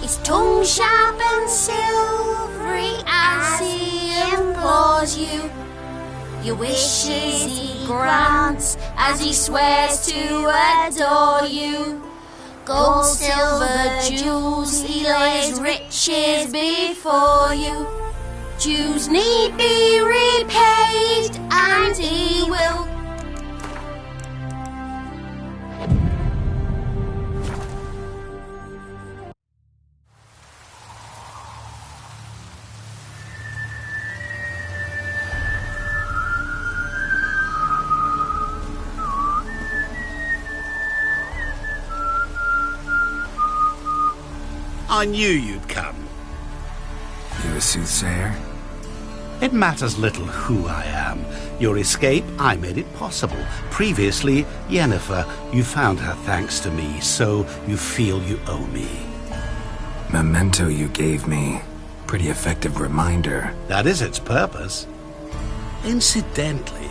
His tongue sharp and silvery as he implores you. Your wishes he grants as he swears to adore you. Gold, silver, jewels, he lays riches before you. Dues need be repaid, and he will. I knew you'd come. You a soothsayer? It matters little who I am. Your escape, I made it possible. Previously, Yennefer, you found her thanks to me, so you feel you owe me. Memento you gave me. Pretty effective reminder. That is its purpose. Incidentally,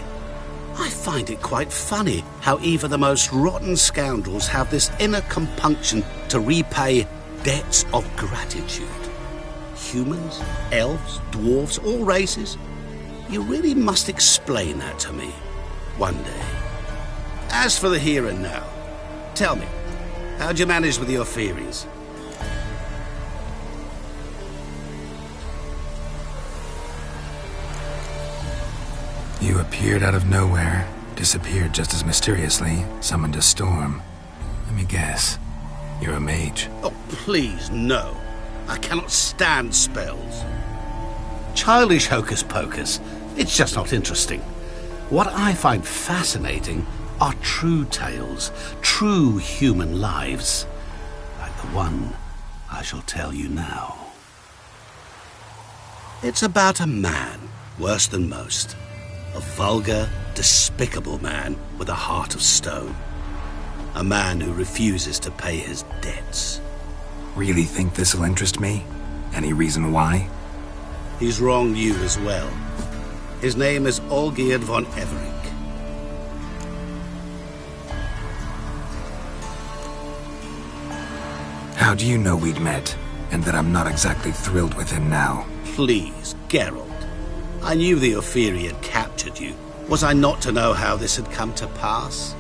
I find it quite funny how even the most rotten scoundrels have this inner compunction to repay debts of gratitude. Humans, elves, dwarves, all races. You really must explain that to me one day. As for the here and now, tell me, how'd you manage with your theories? You appeared out of nowhere, disappeared just as mysteriously, summoned a storm. Let me guess. You're a mage. Oh, please, no. I cannot stand spells. Childish hocus-pocus. It's just not interesting. What I find fascinating are true tales, true human lives, like the one I shall tell you now. It's about a man, worse than most. A vulgar, despicable man with a heart of stone. A man who refuses to pay his debts. Really think this'll interest me? Any reason why? He's wronged you as well. His name is Olgierd von Everink. How do you know we'd met, and that I'm not exactly thrilled with him now? Please, Geralt. I knew the Ophiri had captured you. Was I not to know how this had come to pass?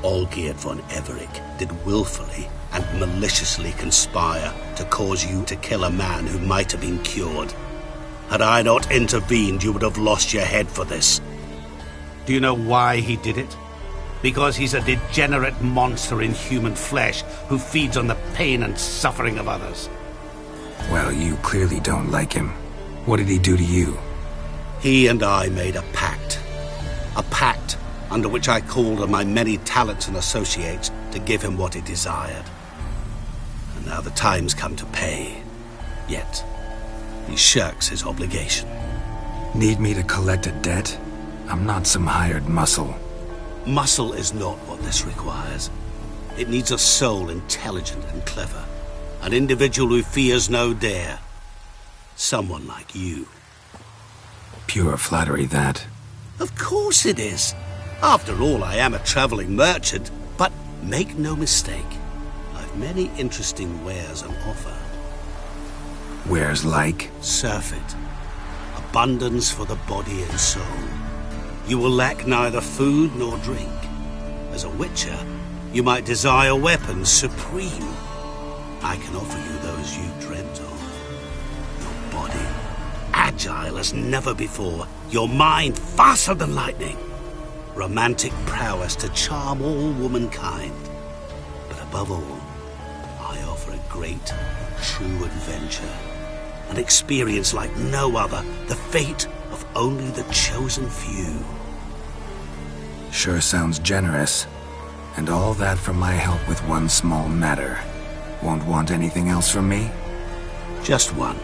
Olgierd von Everink did willfully and maliciously conspire to cause you to kill a man who might have been cured. Had I not intervened, you would have lost your head for this. Do you know why he did it? Because he's a degenerate monster in human flesh who feeds on the pain and suffering of others. Well, you clearly don't like him. What did he do to you? He and I made a pact. A pact under which I called on my many talents and associates to give him what he desired. And now the time's come to pay. Yet, he shirks his obligation. Need me to collect a debt? I'm not some hired muscle. Muscle is not what this requires. It needs a soul intelligent and clever. An individual who fears no dare. Someone like you. Pure flattery, that. Of course it is. After all, I am a traveling merchant, but make no mistake, I've many interesting wares on offer. Wares like? Surfeit. Abundance for the body and soul. You will lack neither food nor drink. As a witcher, you might desire weapons supreme. I can offer you those you dreamt of. Your body, agile as never before. Your mind, faster than lightning. Romantic prowess to charm all womankind. But above all, I offer a great, true adventure. An experience like no other. The fate of only the chosen few. Sure sounds generous. And all that for my help with one small matter. Won't want anything else from me? Just one.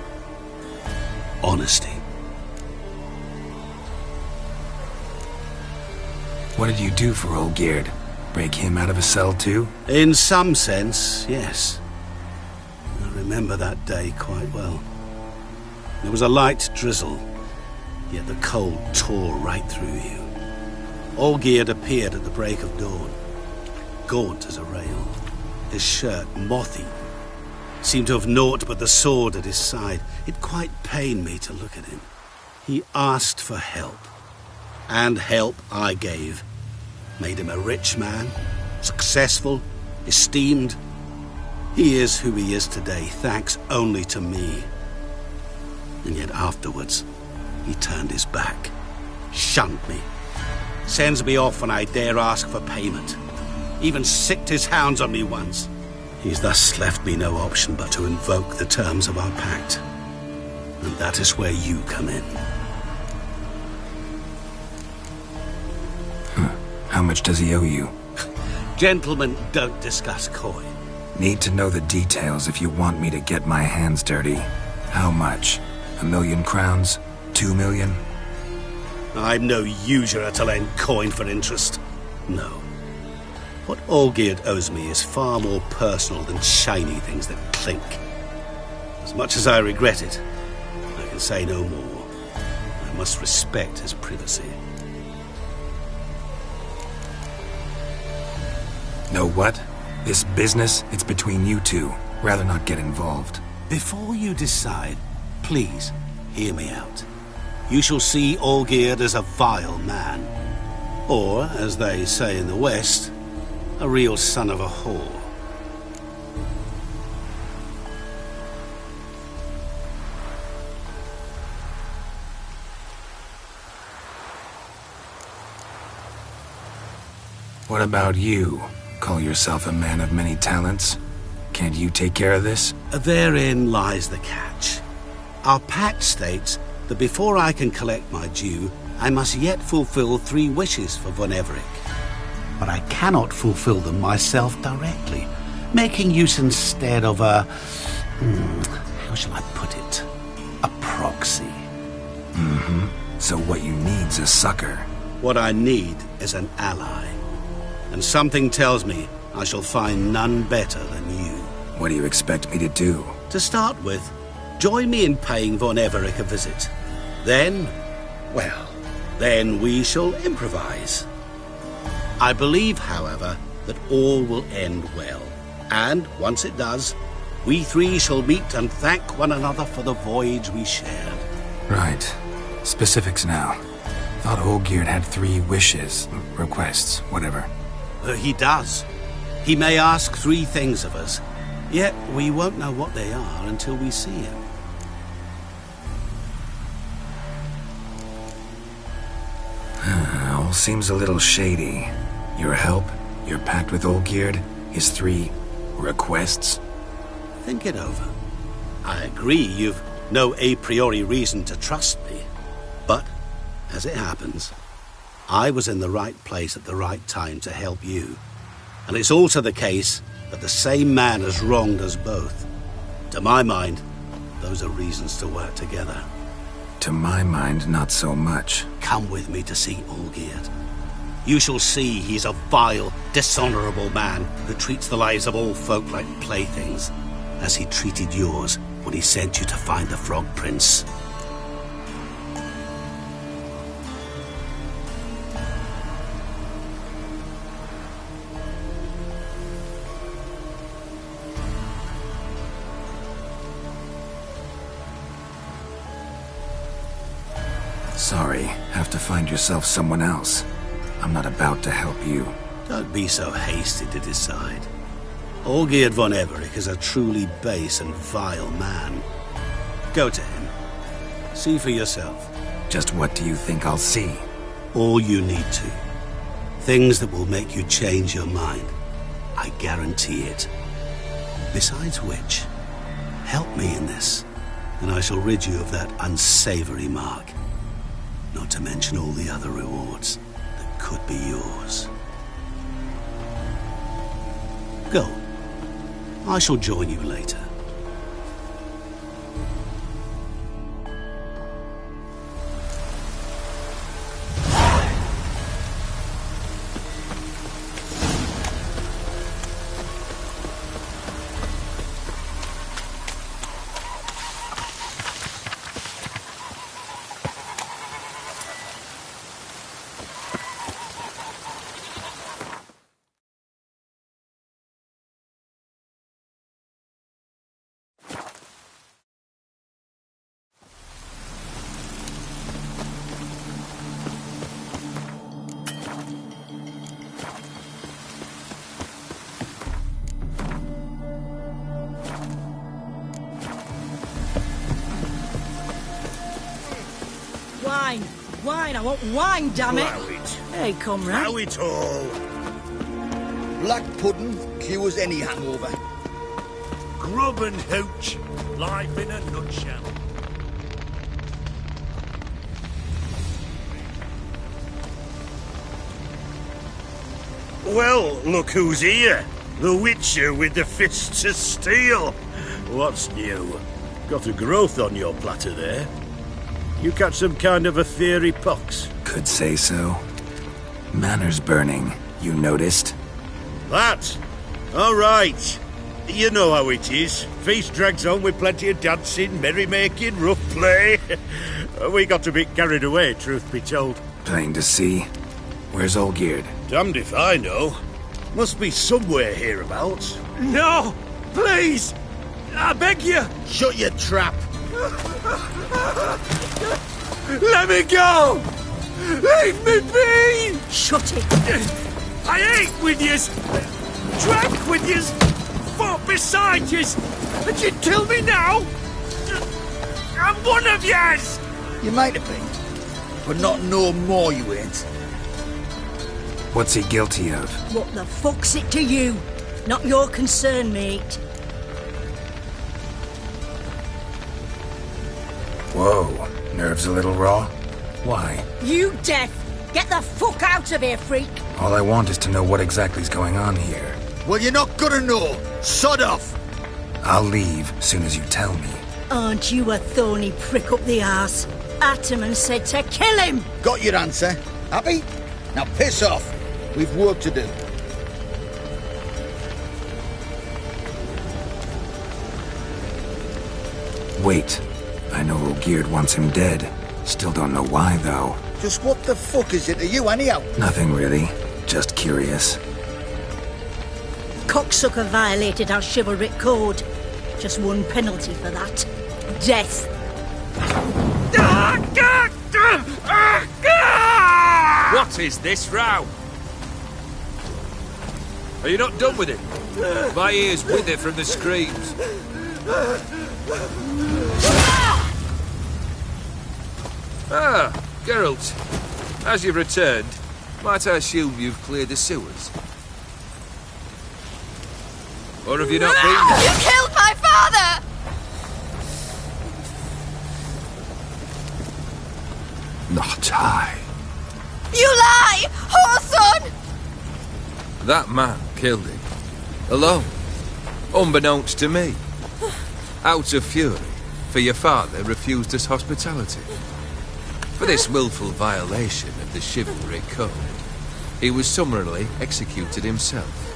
Honesty. What did you do for Olgierd? Break him out of a cell too? In some sense, yes. I remember that day quite well. There was a light drizzle, yet the cold tore right through you. Olgierd appeared at the break of dawn. gaunt as a rail, his shirt mothy, seemed to have naught but the sword at his side. It quite pained me to look at him. He asked for help, and help I gave. Made him a rich man, successful, esteemed. He is who he is today, thanks only to me. And yet afterwards, he turned his back, shunned me, sends me off when I dare ask for payment, even sicked his hounds on me once. He's thus left me no option but to invoke the terms of our pact. And that is where you come in. How much does he owe you? Gentlemen don't discuss coin. Need to know the details if you want me to get my hands dirty. How much? 1,000,000 crowns? 2 million? I'm no usurer to lend coin for interest. No. What Olgierd owes me is far more personal than shiny things that clink. As much as I regret it, I can say no more. I must respect his privacy. Know what? This business, it's between you two. Rather not get involved. Before you decide, please hear me out. You shall see Olgierd as a vile man. Or, as they say in the West, a real son of a whore. What about you? Call yourself a man of many talents? Can't you take care of this? Therein lies the catch. Our pact states that before I can collect my due, I must yet fulfill 3 wishes for Von Everec. But I cannot fulfill them myself directly, making use instead of a... how shall I put it? A proxy. So what you need's a sucker. What I need is an ally. And something tells me I shall find none better than you. What do you expect me to do? To start with, join me in paying Von Everec a visit. Then, well, then we shall improvise. I believe, however, that all will end well. And once it does, we 3 shall meet and thank one another for the voyage we shared. Right. Specifics now. Thought Olgierd had 3 wishes, requests, whatever. He does. He may ask 3 things of us, yet we won't know what they are until we see him. All seems a little shady. Your help, your pact with Olgierd, his 3 requests. Think it over. I agree you've no a priori reason to trust me, but, as it happens, I was in the right place at the right time to help you. And it's also the case that the same man has wronged us both. To my mind, those are reasons to work together. To my mind, not so much. Come with me to see Olgierd. You shall see he's a vile, dishonorable man who treats the lives of all folk like playthings, as he treated yours when he sent you to find the Frog Prince. Sorry, have to find yourself someone else. I'm not about to help you. Don't be so hasty to decide. Olgierd von Everec is a truly base and vile man. Go to him. See for yourself. Just what do you think I'll see? All you need to. Things that will make you change your mind. I guarantee it. Besides which, help me in this, and I shall rid you of that unsavory mark. Not to mention all the other rewards that could be yours. Go. I shall join you later. wine, I want wine, damn it! Allow it. Hey, comrade. Allow it all. Black pudding cures any hangover. Grub and hooch. Life in a nutshell. Well, look who's here. The Witcher with the fists of steel. What's new? Got a growth on your platter there. You catch some kind of a fiery pox? Could say so. Manners burning, you noticed? That? All right. You know how it is. Feast drags on with plenty of dancing, merrymaking, rough play. We got a bit carried away, truth be told. Plain to see. Where's Olgierd? Damned if I know. Must be somewhere hereabouts. No! Please! I beg you! Shut your trap! Let me go! Leave me be! Shut it! I ate with yous! Drank with yous! Fought beside yous! And you'd kill me now? I'm one of yous! You might have been, but not no more you ain't. What's he guilty of? What the fuck's it to you? Not your concern, mate. Whoa, nerves a little raw? Why? You deaf! Get the fuck out of here, freak! All I want is to know what exactly's going on here. Well, you're not gonna know. Sod off! I'll leave soon as you tell me. Aren't you a thorny prick up the arse? Ataman said to kill him! Got your answer. Happy? Now piss off. We've work to do. Wait. I know Olgierd wants him dead. Still don't know why, though. Just what the fuck is it to you, anyhow? Nothing really. Just curious. Cocksucker violated our chivalric code. Just one penalty for that. Death. What is this row? Are you not done with it? My ears wither from the screams. Ah, Geralt. As you've returned, might I assume you've cleared the sewers? Or have you not been there? You killed my father! Not I. You lie! Whoreson! That man killed him. Alone. Unbeknownst to me. Out of fury, for your father refused us hospitality. For this willful violation of the chivalry code, he was summarily executed himself.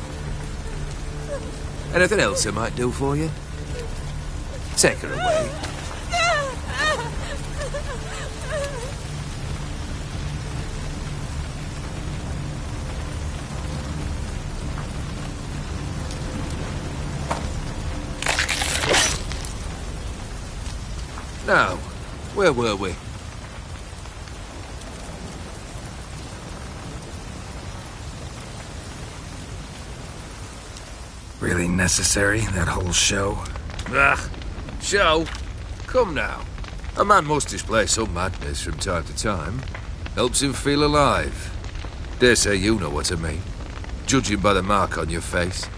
Anything else I might do for you? Take her away. Now, where were we? Really necessary, that whole show? Ah, show? Come now. A man must display some madness from time to time. Helps him feel alive. Dare say you know what I mean. Judging by the mark on your face.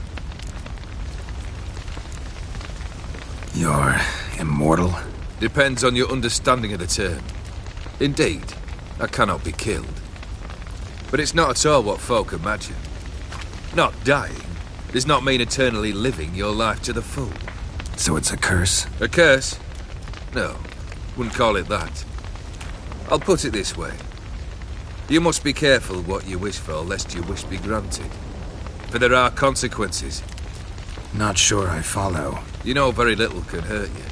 You're immortal? Depends on your understanding of the term. Indeed, I cannot be killed. But it's not at all what folk imagine. Not dying does not mean eternally living your life to the full. So it's a curse? A curse? No, wouldn't call it that. I'll put it this way. You must be careful what you wish for, lest your wish be granted. For there are consequences. Not sure I follow. You know very little can hurt you.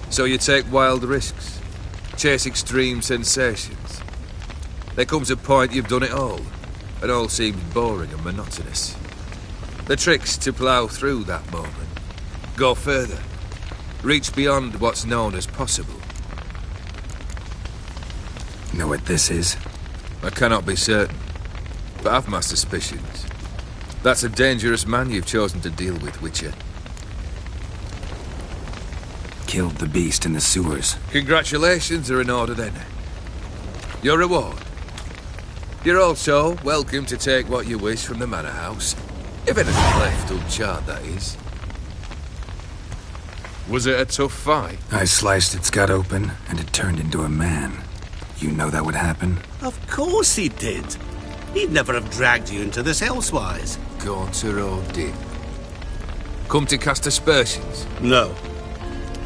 So you take wild risks, chase extreme sensations. There comes a point you've done it all seems boring and monotonous. The trick's to plough through that moment, go further, reach beyond what's known as possible. Know what this is? I cannot be certain, but I've my suspicions. That's a dangerous man you've chosen to deal with, Witcher. Killed the beast in the sewers. Congratulations are in order then. Your reward. You're also welcome to take what you wish from the manor house. If anything left uncharted, that is. Was it a tough fight? I sliced its gut open, and it turned into a man. You know that would happen? Of course he did. He'd never have dragged you into this elsewise. Gaunter Odin. Come to cast aspersions? No.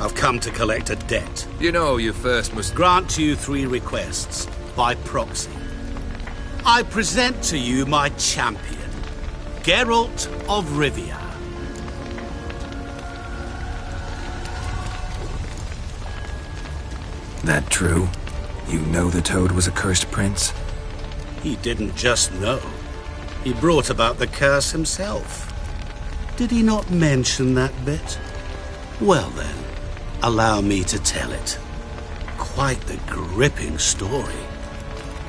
I've come to collect a debt. You know you first must... Grant you 3 requests, by proxy. I present to you my champion, Geralt of Rivia. That true? You know the Toad was a cursed prince? He didn't just know. He brought about the curse himself. Did he not mention that bit? Well then, allow me to tell it. Quite the gripping story.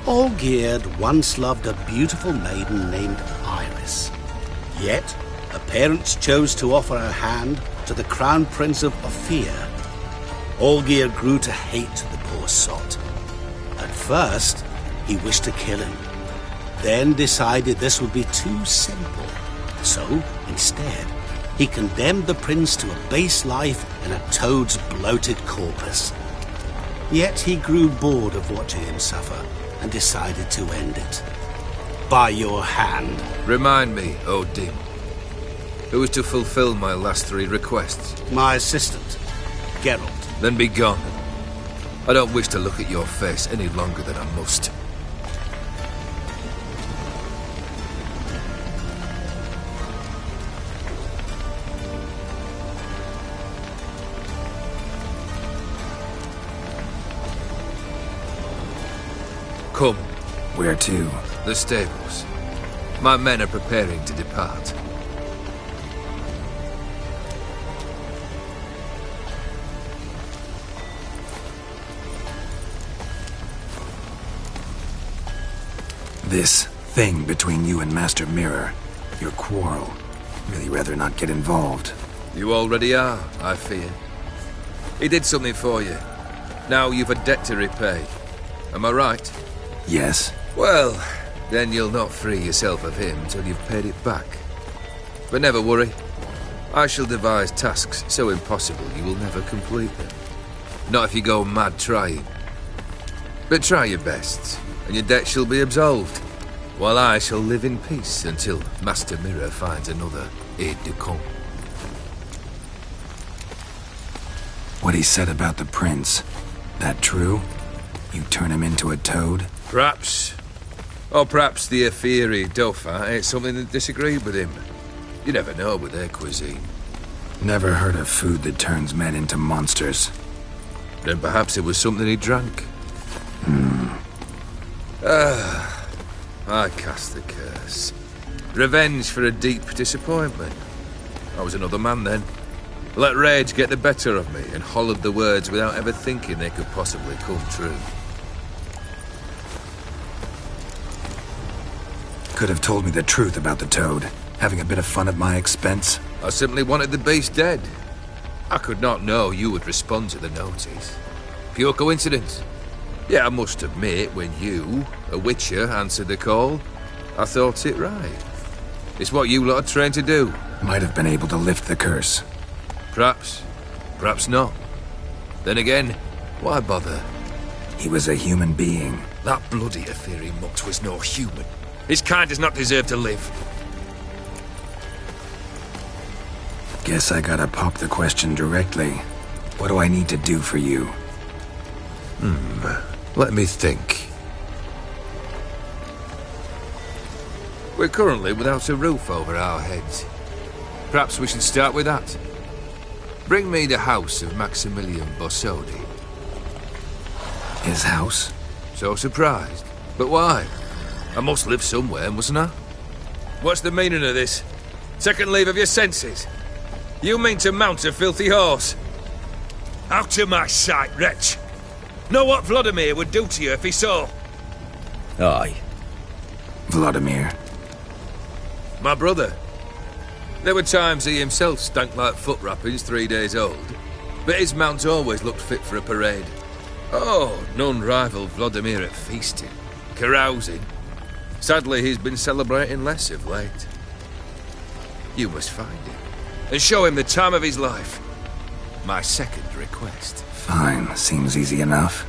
Olgierd once loved a beautiful maiden named Iris. Yet, her parents chose to offer her hand to the Crown Prince of Ophir. Olgierd grew to hate the poor sot. At first, he wished to kill him. Then decided this would be too simple. So, instead, he condemned the prince to a base life in a toad's bloated corpus. Yet he grew bored of watching him suffer and decided to end it. By your hand. Remind me, Odin. Who is to fulfill my last 3 requests? My assistant, Geralt. Then be gone. I don't wish to look at your face any longer than I must. Come. Where to? The stables. My men are preparing to depart. This thing between you and Master Mirror, your quarrel, really rather not get involved. You already are, I fear. He did something for you. Now you've a debt to repay. Am I right? Yes. Well, then you'll not free yourself of him till you've paid it back. But never worry. I shall devise tasks so impossible you will never complete them. Not if you go mad trying. But try your best, and your debt shall be absolved, while I shall live in peace until Master Mirror finds another aide-de-camp. What he said about the prince, that true? You turn him into a toad? Perhaps. Or perhaps the Ophiri Dauphin ate something that disagreed with him. You never know with their cuisine. Never heard of food that turns men into monsters. Then perhaps it was something he drank. I cast the curse. Revenge for a deep disappointment. I was another man then. Let rage get the better of me and hollered the words without ever thinking they could possibly come true. Could have told me the truth about the Toad, having a bit of fun at my expense. I simply wanted the beast dead. I could not know you would respond to the notice. Pure coincidence. Yeah, I must admit, when you, a witcher, answered the call, I thought it right. It's what you lot are trained to do. Might have been able to lift the curse. Perhaps. Perhaps not. Then again, why bother? He was a human being. That bloody Ophiri mutt was no human. His kind does not deserve to live. Guess I gotta pop the question directly. What do I need to do for you? Let me think. We're currently without a roof over our heads. Perhaps we should start with that. Bring me the house of Maximilian Bossodi. His house? So surprised. But why? I must live somewhere, mustn't I? What's the meaning of this? Second leave of your senses? You mean to mount a filthy horse? Out of my sight, wretch! Know what Vladimir would do to you if he saw? Aye. Vladimir. My brother. There were times he himself stank like foot wrappings 3 days old, but his mount always looked fit for a parade. Oh, none rival Vladimir at feasting, carousing. Sadly, he's been celebrating less of late. You must find him, and show him the time of his life. My second request. Fine, seems easy enough.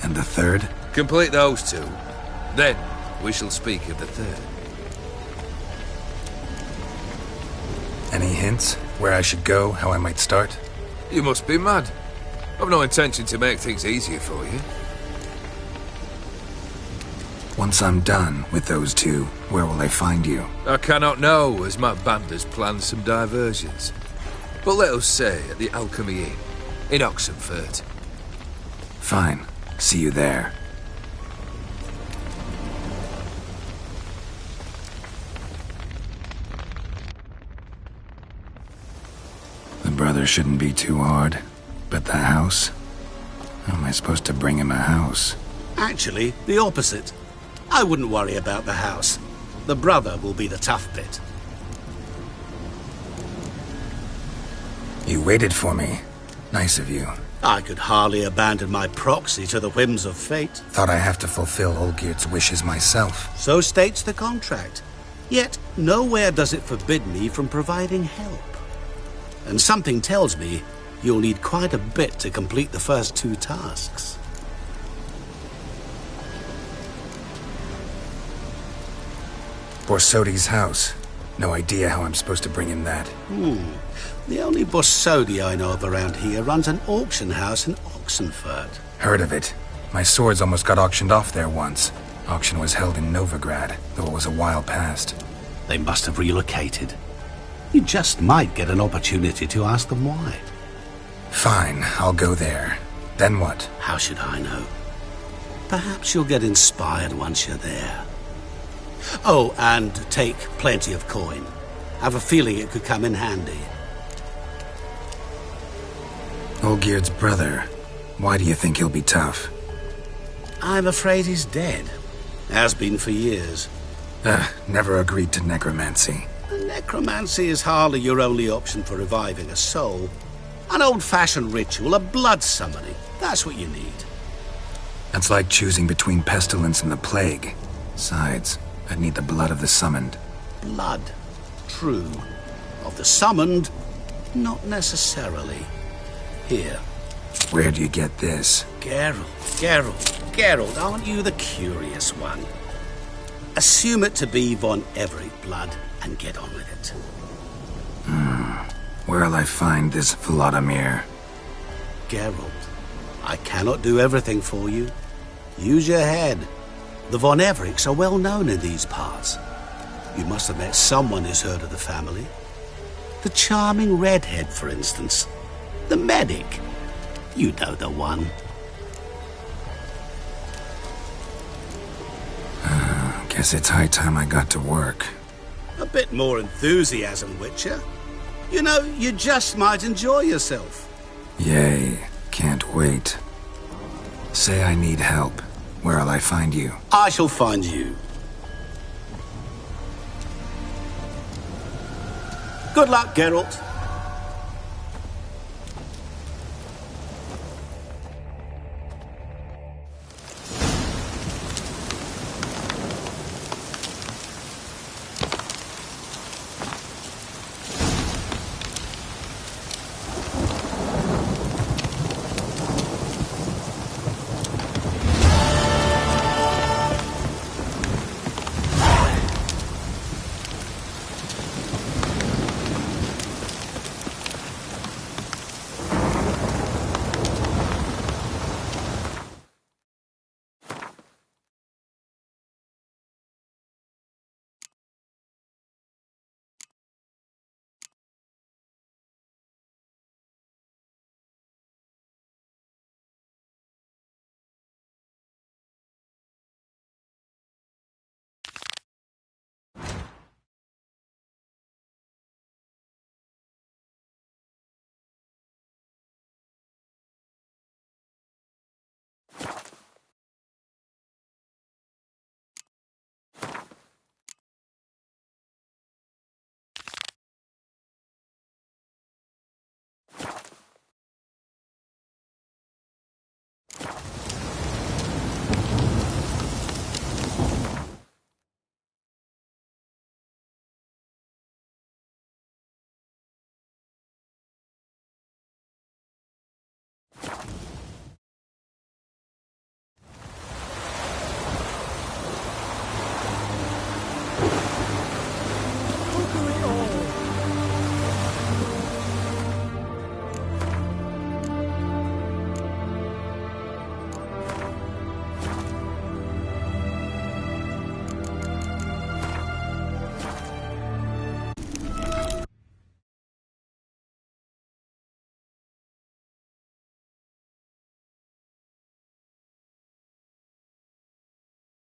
And the third? Complete those two. Then, we shall speak of the third. Any hints? Where I should go, how I might start? You must be mad. I've no intention to make things easier for you. Once I'm done with those two, where will I find you? I cannot know, as my band has planned some diversions. But let us say at the Alchemy Inn, in Oxenfurt. Fine. See you there. The brother shouldn't be too hard. But the house? How am I supposed to bring him a house? Actually, the opposite. I wouldn't worry about the house. The brother will be the tough bit. You waited for me. Nice of you. I could hardly abandon my proxy to the whims of fate. Thought I have to fulfill Olgierd's wishes myself. So states the contract. Yet, nowhere does it forbid me from providing help. And something tells me you'll need quite a bit to complete the first two tasks. Borsodi's house. No idea how I'm supposed to bring him that. The only Borsodi I know of around here runs an auction house in Oxenfurt. Heard of it. My swords almost got auctioned off there once. Auction was held in Novigrad, though it was a while past. They must have relocated. You just might get an opportunity to ask them why. Fine, I'll go there. Then what? How should I know? Perhaps you'll get inspired once you're there. Oh, and take plenty of coin. Have a feeling it could come in handy. Olgierd's brother. Why do you think he'll be tough? I'm afraid he's dead. Has been for years. Never agreed to necromancy. Necromancy is hardly your only option for reviving a soul. An old-fashioned ritual, a blood summoning. That's what you need. That's like choosing between pestilence and the plague. Besides, I'd need the blood of the summoned. Blood. True. Of the summoned, not necessarily. Here. Where do you get this? Geralt, aren't you the curious one? Assume it to be von Everett blood and get on with it. Where'll I find this Vladimir? Geralt, I cannot do everything for you. Use your head. The von Evericks are well known in these parts. You must have met someone who's heard of the family. The charming redhead, for instance. The medic. You know the one. Guess it's high time I got to work. A bit more enthusiasm, Witcher. You know, you just might enjoy yourself. Yay. Can't wait. Say I need help. Where'll I find you? I shall find you. Good luck, Geralt.